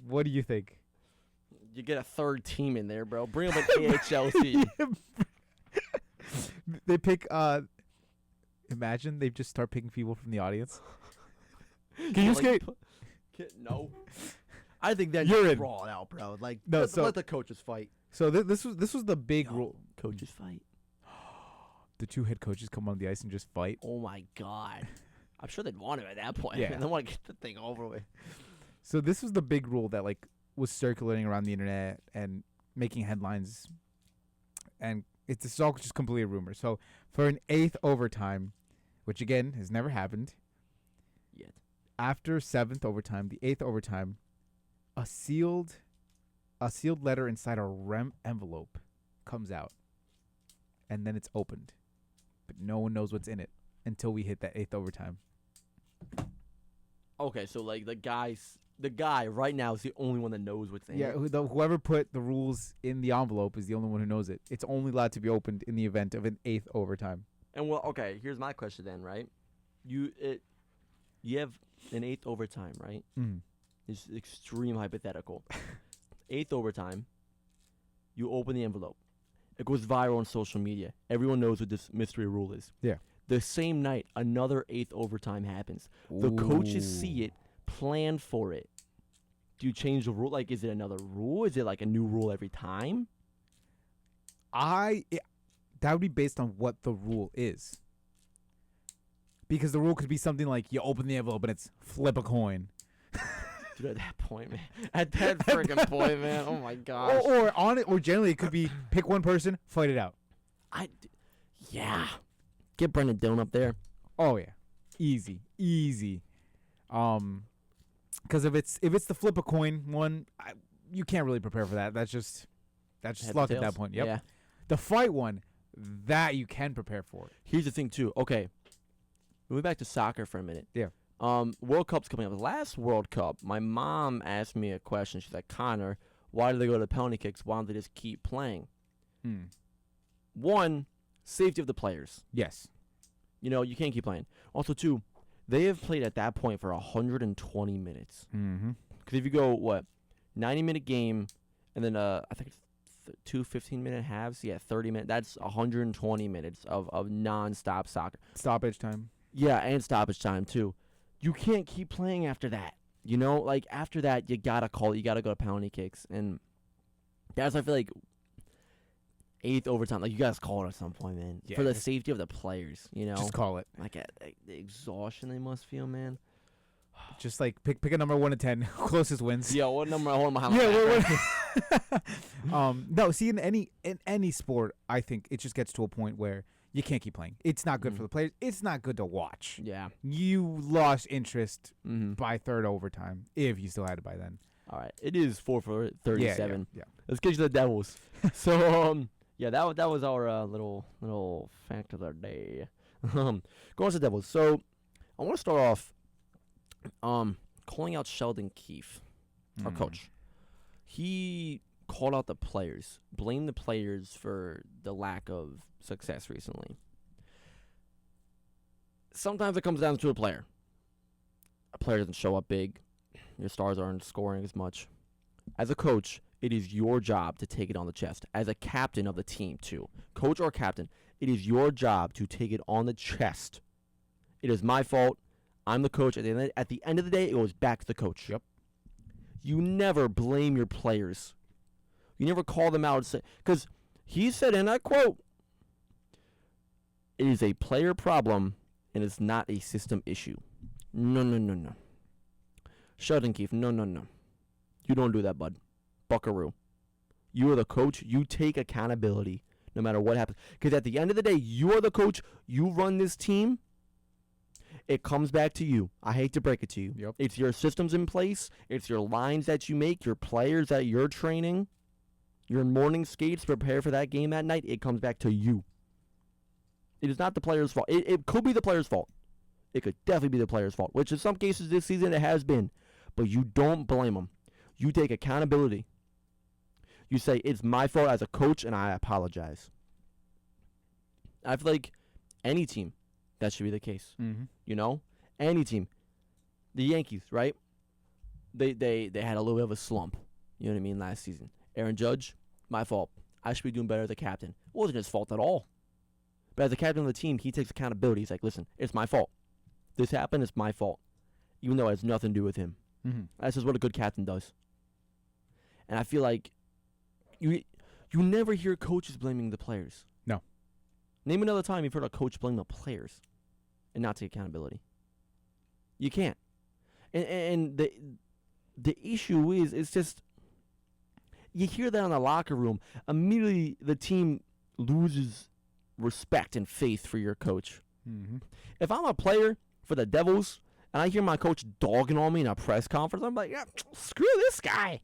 What do you think? You get a third team in there, bro. Bring up an AHL team. They pick. Imagine they just start picking people from the audience. Can you skate? No. I think that You're in. draw it out, bro. Like, No, let the coaches fight. So this was the big rule. Coaches fight. The 2 head coaches come on the ice and just fight. Oh my god. I'm sure they'd want to at that point. Yeah. They want to get the thing over with. So this was the big rule that like was circulating around the internet and making headlines, and it's all just completely a rumor. So for an 8th overtime, which again has never happened, Yet. after 7th overtime, the 8th overtime, a sealed letter inside a REM envelope comes out, and then it's opened, but no one knows what's in it until we hit that 8th overtime. Okay, so like the guy right now is the only one that knows what's in Yeah, it. whoever put the rules in the envelope is the only one who knows it. It's only allowed to be opened in the event of an 8th overtime. And well, okay, here's my question then, right? You have an 8th overtime, right? Mm. It's extreme hypothetical. 8th overtime, you open the envelope. It goes viral on social media. Everyone knows what this mystery rule is. Yeah. The same night, another 8th overtime happens. The coaches see it, plan for it. Do you change the rule? Like, is it another rule? Is it like a new rule every time? That would be based on what the rule is. Because the rule could be something like you open the envelope and it's flip a coin. Dude, at that point, man. At that freaking point, man. Oh my gosh. Or on it, or generally it could be pick one person, fight it out. Yeah. Get Brendan Dillon up there. Oh yeah, easy. Because if it's the flip a coin one, you can't really prepare for that. That's just Heads luck and at that tails. point. Yep. Yeah. The fight one, that you can prepare for. Here's the thing, too. Okay. Moving back to soccer for a minute. Yeah. World Cup's coming up. Last World Cup, my mom asked me a question. She's like, Connor, why do they go to penalty kicks? Why don't they just keep playing? One, safety of the players. Yes. You know, you can't keep playing. Also, two, they have played at that point for 120 minutes. Mm-hmm. Because if you go, 90-minute game, and then I think it's two 15-minute halves. Yeah, 30 minutes. That's 120 minutes of nonstop soccer. Stoppage time. Yeah, and stoppage time, too. You can't keep playing after that. You know, like, after that, you got to call it. You got to go to penalty kicks. And that's, I feel like, 8th overtime. Like, you guys call it at some point, man. Yeah, For the safety of the players, you know? Just call it. Like, the exhaustion they must feel, man. Just like pick a number 1 to 10. Closest wins. Yo, what number? Hold on behind No, see, in any sport, I think it just gets to a point where you can't keep playing. It's not good for the players. It's not good to watch. Yeah. You lost interest Mm-hmm. by 3rd overtime, if you still had it by then. All right. It is 4 for 37. Yeah. Let's get you the Devils. So, yeah, that was our little fact of the day. Going to the Devils. So, I want to start off calling out Sheldon Keefe, our coach. He called out the players, blamed the players for the lack of success recently. Sometimes it comes down to a player. A player doesn't show up big. Your stars aren't scoring as much. As a coach, it is your job to take it on the chest. As a captain of the team, too. Coach or captain, it is your job to take it on the chest. It is my fault. I'm the coach. At the end of the day, it goes back to the coach. Yep. You never blame your players. You never call them out and say, because he said, and I quote, it is a player problem and it's not a system issue. No. Sheldon Keefe, no. You don't do that, bud. Buckaroo. You are the coach. You take accountability no matter what happens. Because at the end of the day, you are the coach. You run this team. It comes back to you. I hate to break it to you. Yep. It's your systems in place. It's your lines that you make, your players that you're training, your morning skates prepare for that game that night. It comes back to you. It is not the player's fault. It could be the player's fault. It could definitely be the player's fault, which in some cases this season it has been. But you don't blame them. You take accountability. You say, it's my fault as a coach, and I apologize. I feel like any team, that should be the case. Mm-hmm. You know? Any team. The Yankees, right? They had a little bit of a slump. You know what I mean? Last season. Aaron Judge, my fault. I should be doing better as a captain. It wasn't his fault at all. But as a captain of the team, he takes accountability. He's like, listen, it's my fault. This happened, it's my fault. Even though it has nothing to do with him. Mm-hmm. That's just what a good captain does. And I feel like you never hear coaches blaming the players. No. Name another time you've heard a coach blame the players and not take accountability. You can't. And the issue is, it's just, you hear that in the locker room, immediately the team loses respect and faith for your coach. Mm-hmm. If I'm a player for the Devils and I hear my coach dogging on me in a press conference, I'm like, yeah, screw this guy.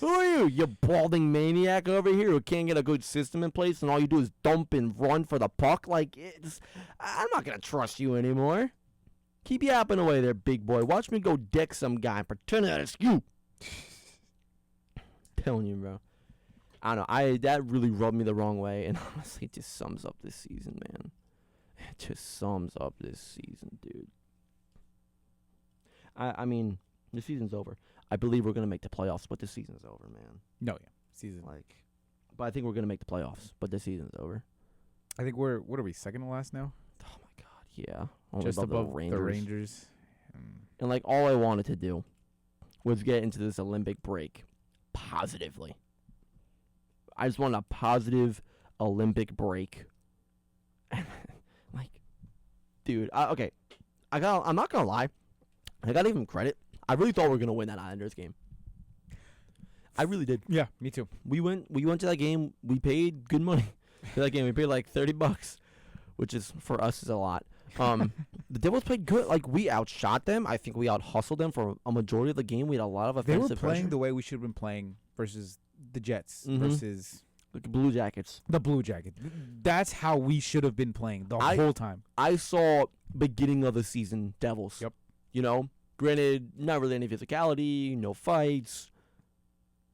Who are you balding maniac over here who can't get a good system in place and all you do is dump and run for the puck? Like, I'm not going to trust you anymore. Keep yapping away there, big boy. Watch me go deck some guy and pretend that it's you. Telling you, bro. I don't know. That really rubbed me the wrong way, and honestly, it just sums up this season, man. It just sums up this season, dude. I mean, the season's over. I believe we're gonna make the playoffs, but the season's over, man. No, yeah, season. But I think we're gonna make the playoffs, but the season's over. I think what are we, second to last now? Oh my God, yeah. Only Just above the Rangers. the Rangers. And like all I wanted to do was get into this Olympic break positively. I just wanted a positive Olympic break. Like, dude, okay. I'm not gonna lie. I gotta give him credit. I really thought we were gonna win that Islanders game. I really did. Yeah, me too. We went to that game. We paid good money for that game. We paid like $30, which is for us is a lot. The Devils played good. Like, we outshot them. I think we out-hustled them for a majority of the game. We had a lot of offensive They were playing pressure. the way we should have been playing versus the Jets Mhm. versus The Blue Jackets. the Blue Jackets. That's how we should have been playing the whole time. I saw beginning of the season Devils. Yep. You know, granted, not really any physicality, no fights.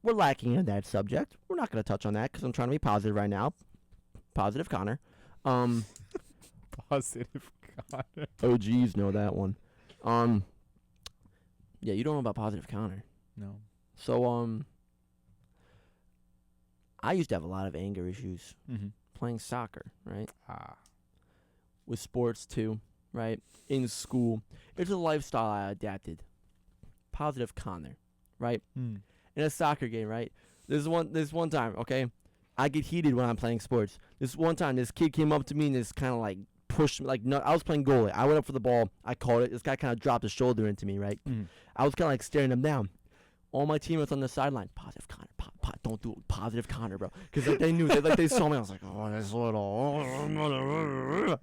We're lacking in that subject. We're not going to touch on that because I'm trying to be positive right now. Positive Connor. Positive Connor. OGs know that one. Yeah, you don't know about Positive Connor. No. So, I used to have a lot of anger issues Mm-hmm. playing soccer, right? Ah. With sports too, right? In school. It's a lifestyle I adapted. Positive Connor, right? Mm. In a soccer game, right? This one time, okay? I get heated when I'm playing sports. This one time, this kid came up to me and just kind of like pushed me. Like, no, I was playing goalie. I went up for the ball. I caught it. This guy kind of dropped his shoulder into me, right? Mm. I was kind of like staring him down. All my teammates on the sideline, Positive Connor, don't do it, Positive Connor, bro. Because like, they knew, they saw me. I was like, oh, this little,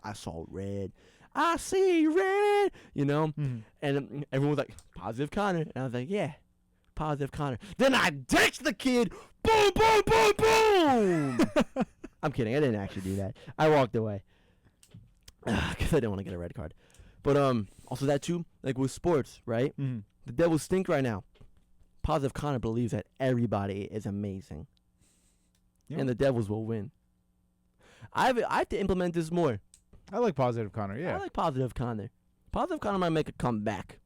I saw red. I see red, you know? Mm. And everyone was like, Positive Connor. And I was like, yeah, Positive Connor. Then I text the kid, boom, boom, boom, boom. I'm kidding. I didn't actually do that. I walked away. Because I didn't want to get a red card. But also that too, like with sports, right? Mm. The Devils stink right now. Positive Connor believes that everybody is amazing. Yeah. And the Devils will win. I have to implement this more. I like Positive Connor, yeah. I like Positive Connor. Positive Connor might make a comeback.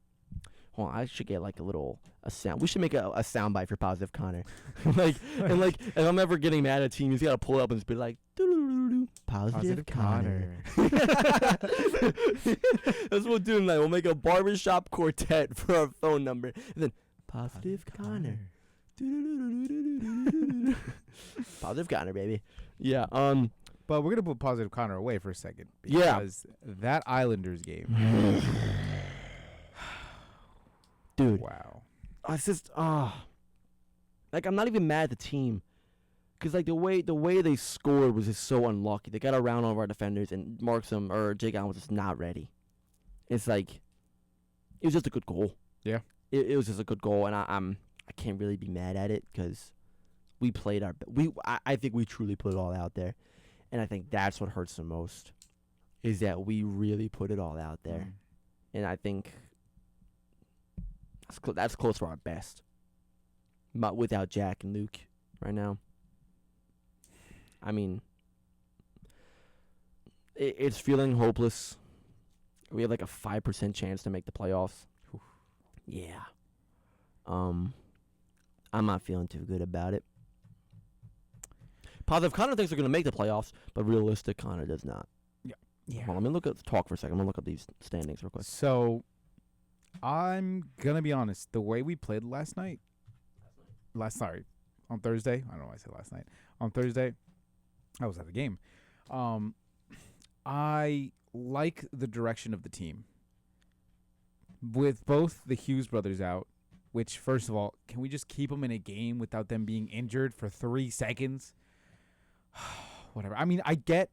Hold on, I should get like a sound. We should make a sound bite for Positive Connor. and if I'm ever getting mad at a team, he's got to pull it up and just be like, doo-doo-doo-doo-doo, Positive Connor. That's what we'll do tonight. We'll make a barbershop quartet for our phone number. And then, Positive Connor. Doo-doo-doo-doo-doo-doo-doo-doo. Positive Connor, baby. Yeah. But we're going to put Positive Connor away for a second. Yeah. Because that Islanders game. Dude. Wow. It's just, like, I'm not even mad at the team. Because, like, the way they scored was just so unlucky. They got around all of our defenders, and Markstrom or Jake Allen was just not ready. It's like, it was just a good goal. Yeah. It was just a good goal, and I can't really be mad at it because we played I think we truly put it all out there. And I think that's what hurts the most. is that we really put it all out there. And I think that's close to our best. But without Jack and Luke right now. I mean, it's feeling hopeless. We have like a 5% chance to make the playoffs. Oof. Yeah. I'm not feeling too good about it. Positive Connor thinks they're going to make the playoffs, but realistic Connor does not. Yeah. Hold on, let me talk for a second. I'm going to look up these standings real quick. So, I'm going to be honest. The way we played on Thursday. I don't know why I said last night. On Thursday, I was at the game. I like the direction of the team. With both the Hughes brothers out, which, first of all, can we just keep them in a game without them being injured for 3 seconds? Whatever. I mean, I get,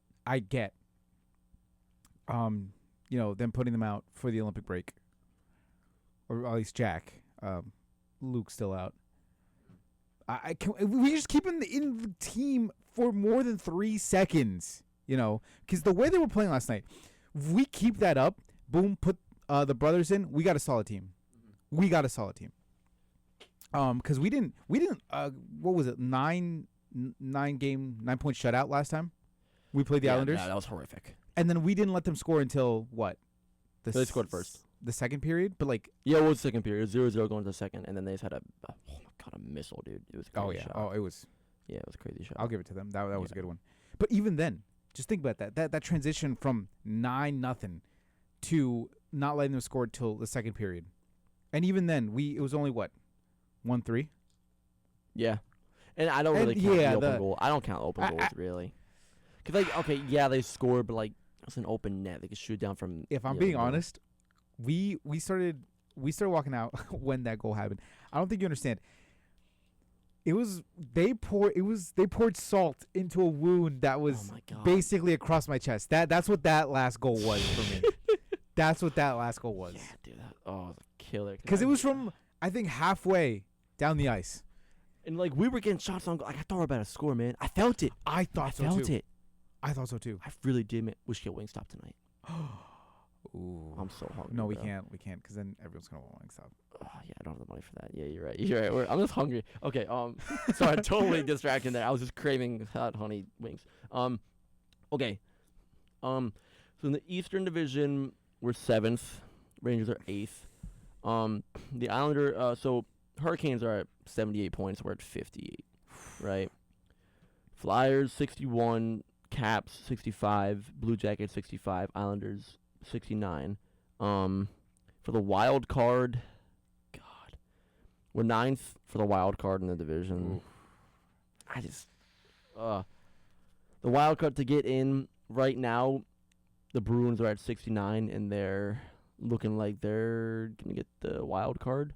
them putting them out for the Olympic break. Or at least Jack. Luke's still out. We just keep him in the team for more than 3 seconds, because the way they were playing last night, if we keep that up, boom, put the brothers in, we got a solid team. We got a solid team. Because we didn't. What was it? 9 point shutout last time. We played the Islanders. Yeah, that was horrific. And then we didn't let them score until what? They scored first. The second period, but like. Yeah, it was second period. 0-0 going to the second, and then they just had a missile, dude. It was a crazy shot. Oh, it was. Yeah, it was a crazy shot. I'll give it to them. That was a good one. But even then, just think about that. That transition from 9-0 to not letting them score till the second period, and even then, it was only what, 1-3. Yeah, and I don't really count the open goal. I don't count open goals really, because they scored, but like it was an open net. They could shoot down from. If I'm being honest, we started walking out when that goal happened. I don't think you understand. They poured salt into a wound that was basically across my chest. That's what that last goal was for me. That's what that last goal was. Yeah, dude. It was a killer. Because it was from, I think, halfway down the ice. And like we were getting shots on goal. Like I thought we were about to score, man. I felt it. I thought so too. I really did, man. We should get Wingstop tonight. Ooh. I'm so hungry. No, we can't. We can't, because then everyone's gonna want Wingstop. Oh, yeah, I don't have the money for that. Yeah, you're right. I'm just hungry. Okay. Sorry, totally distracted there. I was just craving hot honey wings. Okay. So in the Eastern Division, we're 7th. Rangers are 8th. The Islander. So Hurricanes are at 78 points. We're at 58. Right. Flyers 61. Caps 65. Blue Jackets 65. Islanders 69. For the wild card, God, we're 9th for the wild card in the division. Oof. The wild card to get in right now, the Bruins are at 69, and they're looking like they're gonna get the wild card.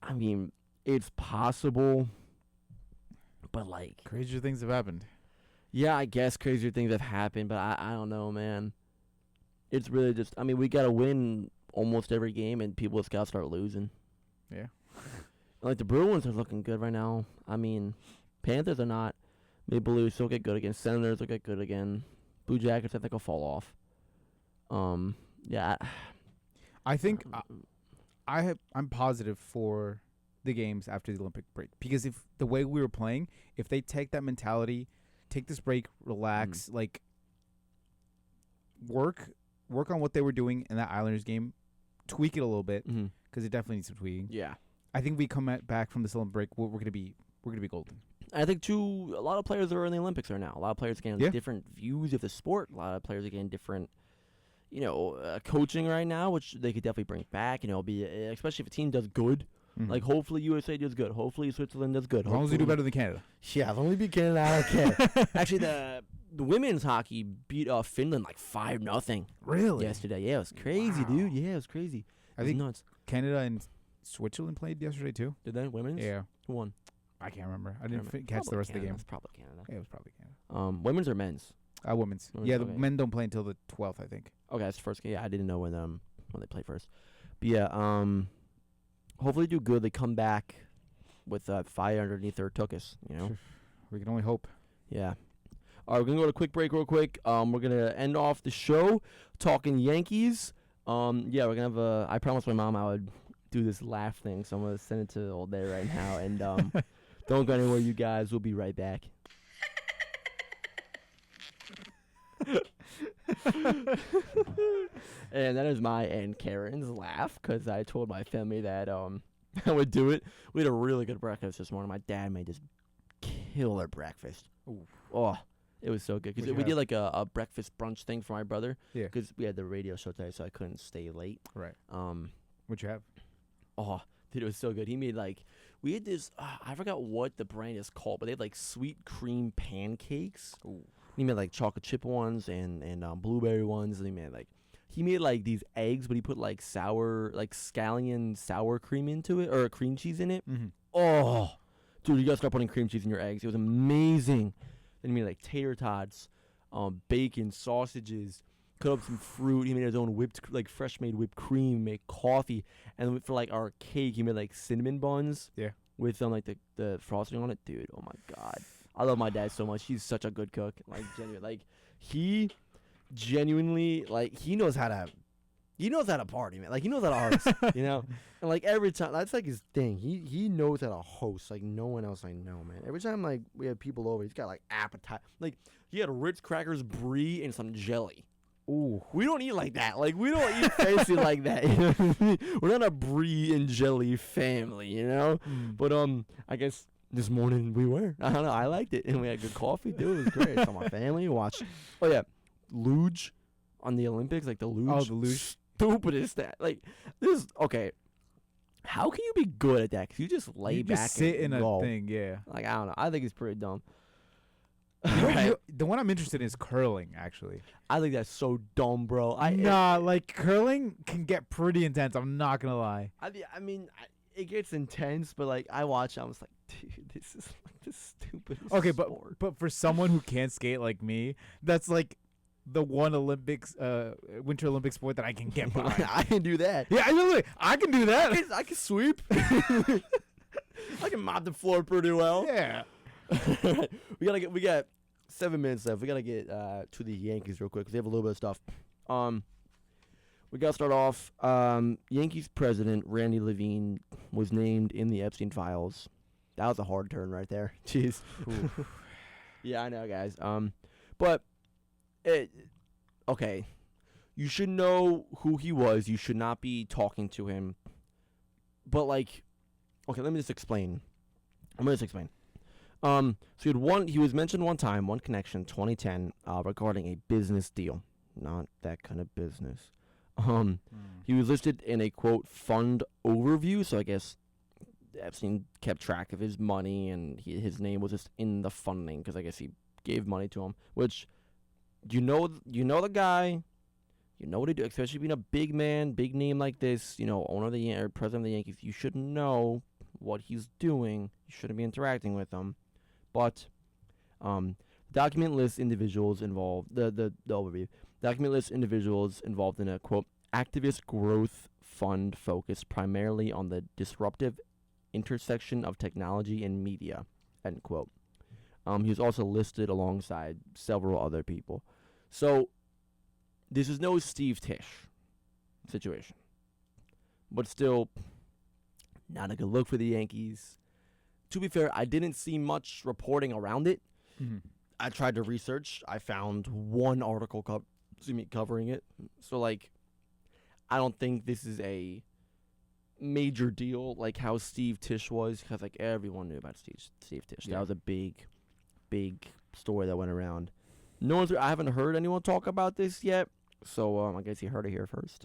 I mean, it's possible, but like crazier things have happened. Yeah, I guess crazier things have happened, but I don't know, man. It's really just, I mean, we got to win almost every game, and people just got to start losing. Yeah. Like, the Bruins are looking good right now. I mean, Panthers are not. Maple Leafs will get good again. Senators will get good again. Blue Jackets, I think, will fall off. Yeah. I think I'm positive for the games after the Olympic break. Because if the way we were playing, if they take that mentality, take this break, relax, like, work on what they were doing in that Islanders game, tweak it a little bit, because it definitely needs some tweaking. Yeah, I think we come back from this Olympic break, we're gonna be golden. I think too, a lot of players are in the Olympics right now. A lot of players are getting different views of the sport. A lot of players are getting different, coaching right now, which they could definitely bring back. Especially if a team does good. Like, hopefully USA does good. Hopefully Switzerland does good. As long as we do better than Canada. Yeah, as long as we beat Canada, I don't care. Actually, the women's hockey beat Finland like 5-0. Really? Yesterday. Yeah, it was crazy, dude. Yeah, it was crazy. I think nuts. Canada and Switzerland played yesterday too. Did they? Women's? Yeah. Who won? I can't remember. I didn't catch the rest of the game. It's probably Canada. Yeah, it was probably Canada. Women's or men's? Women's. Yeah, the men don't play until the 12th, I think. Okay, that's the first game. Yeah, I didn't know when they play first. But yeah, hopefully they do good. They come back with fire underneath their tuchus, We can only hope. Yeah. All right, we're gonna go to a quick break real quick. We're gonna end off the show talking Yankees. Yeah, we're gonna have a. I promised my mom I would do this laugh thing, so I'm gonna send it to all day right now. And don't go anywhere, you guys. We'll be right back. And that is my and Karen's laugh because I told my family that I would do it. We had a really good breakfast this morning. My dad made this killer breakfast. Ooh. Oh, it was so good because What'd you we did have? like a breakfast brunch thing for my brother. Yeah. Because we had the radio show today, so I couldn't stay late. Right. What'd you have? Oh, dude, it was so good. He made like we had this. I forgot what the brand is called, but they had like sweet cream pancakes. Ooh. He made like chocolate chip ones and blueberry ones. And he made like these eggs, but he put like scallion sour cream into it or cream cheese in it. Mm-hmm. Oh, dude, you gotta start putting cream cheese in your eggs. It was amazing. Then he made like tater tots, bacon, sausages, cut up some fruit. He made his own fresh made whipped cream, made coffee, and for like our cake, he made like cinnamon buns. Yeah. With like the frosting on it, dude. Oh my god, I love my dad so much. He's such a good cook. Like he genuinely he knows how to party, man. Like he knows how to host, you know. And like every time, that's like his thing. He knows how to host like no one else I know, man. Every time like we have people over, he's got like appetite. Like he had Ritz crackers, brie, and some jelly. Ooh, we don't eat like that. Like we don't eat fancy like that. You know what I mean? We're not a brie and jelly family, you know. But I guess this morning we were. I don't know. I liked it, and we had good coffee. Dude, it was great. I saw my family watched. Oh yeah, luge on the Olympics, like the luge. Oh, the luge. Stupid is that? Like this. Okay, how can you be good at that? Cause you just lay You back just sit and in go. a thing, yeah. Like I don't know. I think it's pretty dumb. The one I'm interested in is curling, actually. I think that's so dumb, bro. Like curling can get pretty intense. I'm not gonna lie. I mean, it gets intense, but like I watch, I was like, dude, this is like the stupidest. Okay, sport. but for someone who can't skate like me, that's like the one Winter Olympic sport that I can get behind. I can do that. Yeah, I can do that. I can sweep. I can mop the floor pretty well. Yeah. We got 7 minutes left. We gotta get to the Yankees real quick because they have a little bit of stuff. We gotta start off. Yankees president Randy Levine was named in the Epstein files. That was a hard turn right there. Jeez. Yeah, I know, guys. But okay. You should know who he was. You should not be talking to him. But like, okay, let me just explain. So he was mentioned one time, one connection, 2010, regarding a business deal. Not that kind of business. He was listed in a quote fund overview, so I guess Epstein kept track of his money and his name was just in the funding because I guess he gave money to him. Which you know the guy, you know what he do, especially being a big man, big name like this. You know, owner of or president of the Yankees. You should know what he's doing. You shouldn't be interacting with him. But document lists individuals involved. The overview. Document lists individuals involved in a quote activist growth fund focused primarily on the disruptive intersection of technology and media. End quote. He was also listed alongside several other people. So this is no Steve Tisch situation, but still not a good look for the Yankees. To be fair, I didn't see much reporting around it. Mm-hmm. I tried to research. I found one article covering it. So, like, I don't think this is a major deal like how Steve Tisch was, because, like, everyone knew about Steve Tisch. Yeah. That was a big story that went around. I haven't heard anyone talk about this yet, so I guess you heard it here first.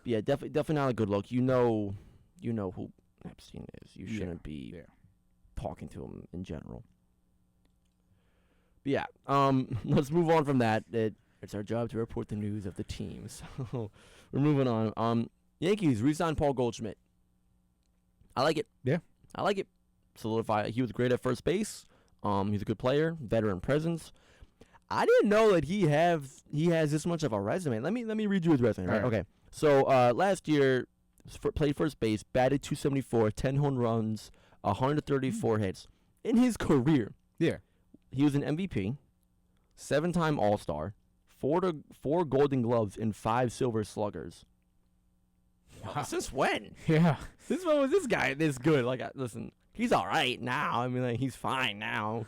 Yeah, definitely not a good look. You know who Epstein is. You shouldn't be talking to him in general. But yeah, let's move on from that. It's our job to report the news of the team. So we're moving on. Yankees re-signed Paul Goldschmidt. I like it. Yeah. I like it. Solidify. He was great at first base. He's a good player, veteran presence. I didn't know that he has this much of a resume. Let me read you his resume. Right? Okay. So last year, played first base, batted .274, 10 home runs, 134 hits in his career. Yeah. he was an MVP, 7-time All-Star, 4 Golden Gloves, and 5 Silver Sluggers. Wow. Since when? Yeah. Since when was this guy this good? Like, listen, he's all right now. I mean, like, he's fine now.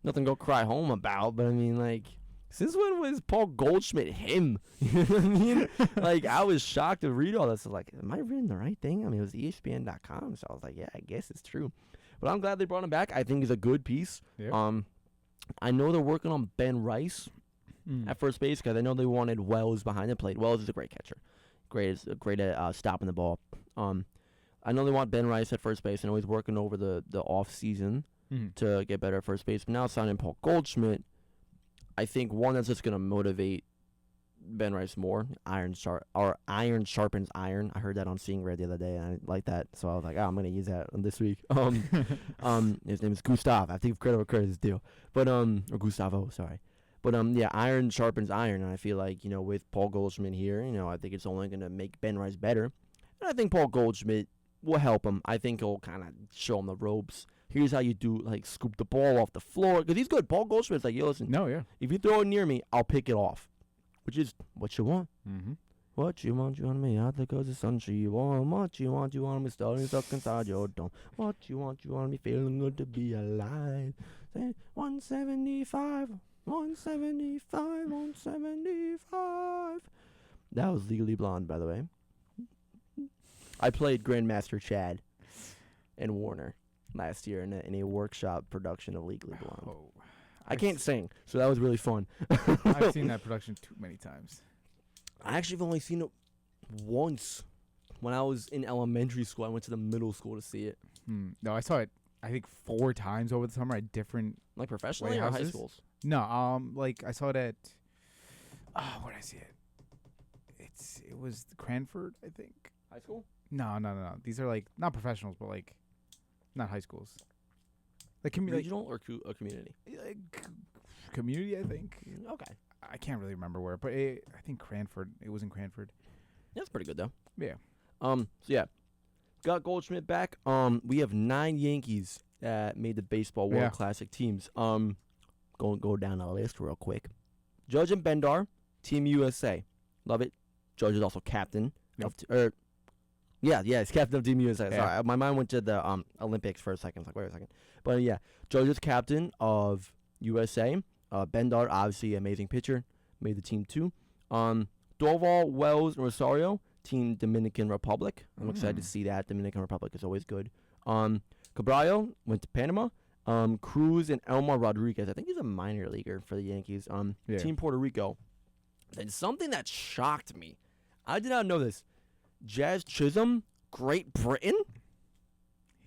Nothing to go cry home about. But I mean, like, since when was Paul Goldschmidt him? You know what I mean? Like, I was shocked to read all this. I was like, am I reading the right thing? I mean, it was ESPN.com, so I was like, yeah, I guess it's true. But I'm glad they brought him back. I think he's a good piece. Yep. I know they're working on Ben Rice at first base because I know they wanted Wells behind the plate. Wells is a great catcher. Great at stopping the ball. I know they want Ben Rice at first base. I know he's working over the off season to get better at first base. But now signing Paul Goldschmidt, I think one that's just gonna motivate Ben Rice more. Iron sharpens iron. I heard that on Seeing Red the other day, and I like that. So I was like, I'm gonna use that this week. His name is Gustav. I think credit where credit is due. But or Gustavo, sorry. But yeah, iron sharpens iron, and I feel like, you know, with Paul Goldschmidt here, you know, I think it's only gonna make Ben Rice better, and I think Paul Goldschmidt will help him. I think he'll kind of show him the ropes. Here's how you do, like, scoop the ball off the floor, because he's good. Paul Goldschmidt's like, yo, listen, No, yeah. if you throw it near me, I'll pick it off, which is what you want. Mm-hmm. What you want me out there 'cause the sun you want. What you want me starting stuck inside your dome. What you want me feeling good to be alive. Say 175, 175, 175. That was Legally Blonde, by the way. I played Grandmaster Chad and Warner last year in a workshop production of Legally Blonde. Oh, I can't sing, so that was really fun. I've seen that production too many times. I actually have only seen it once. When I was in elementary school, I went to the middle school to see it. No, I saw it, I think, 4 times over the summer at different. Like professionally or high Playhouses? schools? No, like I saw it at. Where did I see it? It was Cranford, I think. High school? No. These are like not professionals, but like not high schools. Like Regional or community? Community, I think. Okay. I can't really remember where, but I think Cranford. It was in Cranford. That's pretty good, though. Yeah. So, yeah. Got Goldschmidt back. We have 9 Yankees that made the Baseball World Classic teams. Go down the list real quick. Judge and Bendar, Team USA. Love it. Judge is also captain. Yep. He's captain of Team USA. Yeah. Sorry, my mind went to the Olympics for a second. I was like, wait a second. But, yeah, Judge is captain of USA. Bendar, obviously, amazing pitcher. Made the team too. Doval, Wells, and Rosario, Team Dominican Republic. I'm excited to see that. Dominican Republic is always good. Cabrillo went to Panama. Cruz and Elmar Rodriguez. I think he's a minor leaguer for the Yankees. Team Puerto Rico. Then something that shocked me. I did not know this. Jazz Chisholm, Great Britain?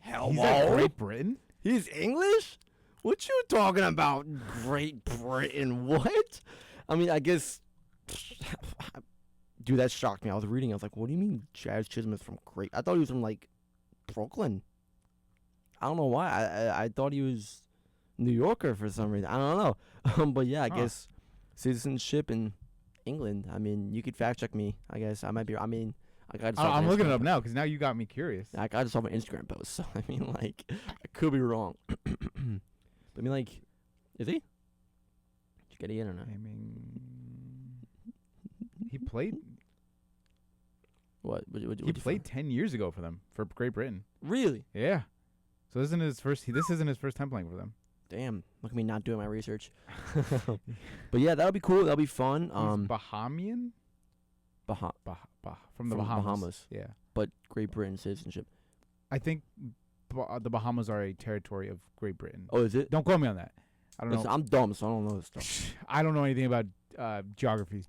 He's at Great Britain? He's English? What you talking about, Great Britain? What? I mean, I guess... Dude, that shocked me. I was reading. I was like, what do you mean Jazz Chisholm is from Great... I thought he was from, like, Brooklyn. I don't know why. I thought he was New Yorker for some reason. I don't know. But, yeah, I guess citizenship in England. I mean, you could fact-check me, I guess. I might be... I mean... I'm looking it up now because now you got me curious. I just saw my Instagram post, so I mean, like, I could be wrong. But I mean, like, is he? Did you get in or not? I mean, he played. What He played 10 years ago for them, for Great Britain. Really? Yeah. So this isn't his first time playing for them. Damn! Look at me not doing my research. But yeah, that'll be cool. That'll be fun. He's Bahamian. From the Bahamas. Yeah. But Great Britain citizenship. I think the Bahamas are a territory of Great Britain. Oh, is it? Don't quote me on that. I don't know. I'm dumb, so I don't know this stuff. I don't know anything about geography.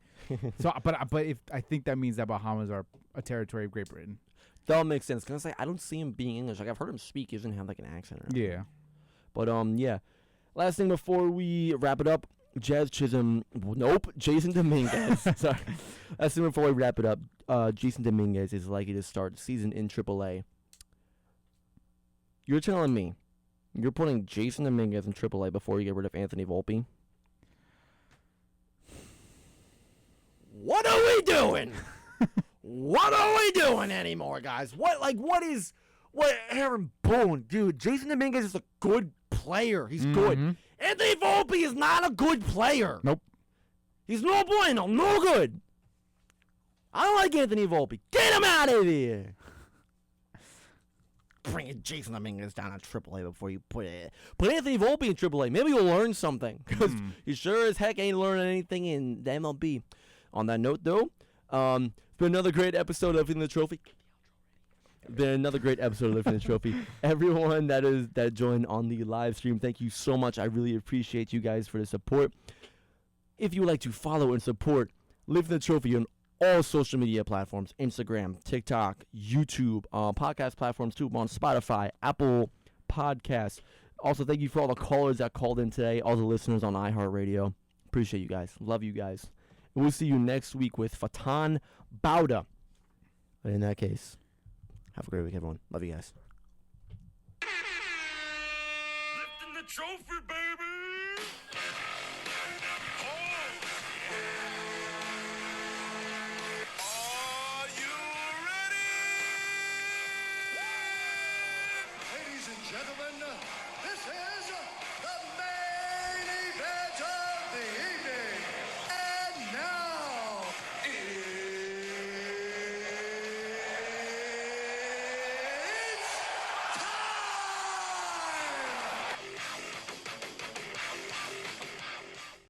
So, but if I think that means that Bahamas are a territory of Great Britain. That'll make sense. Cause I don't see him being English. Like I've heard him speak. He doesn't have like an accent or anything. Yeah. But yeah. Last thing before we wrap it up. Jazz Chisholm. Nope. Jason Dominguez. Sorry. Last thing before we wrap it up. Jason Dominguez is likely to start the season in AAA. You're telling me you're putting Jason Dominguez in AAA before you get rid of Anthony Volpe? What are we doing? What are we doing anymore, guys? What Aaron Boone, dude? Jason Dominguez is a good player. He's good. Anthony Volpe is not a good player. Nope. He's no bueno, no good. I don't like Anthony Volpe. Get him out of here. Bring Jason Dominguez down to AAA before you put Anthony Volpe in AAA. Maybe you'll learn something, because he sure as heck ain't learning anything in the MLB. On that note, though, it's been another great episode of Lifting the Trophy. Everyone that joined on the live stream, thank you so much. I really appreciate you guys for the support. If you would like to follow and support Lifting the Trophy on all social media platforms, Instagram, TikTok, YouTube, podcast platforms too, on Spotify, Apple Podcasts. Also, thank you for all the callers that called in today, all the listeners on iHeartRadio. Appreciate you guys. Love you guys. And we'll see you next week with Fatan Bauda. But in that case, have a great week, everyone. Love you guys. Lifting the trophy, baby.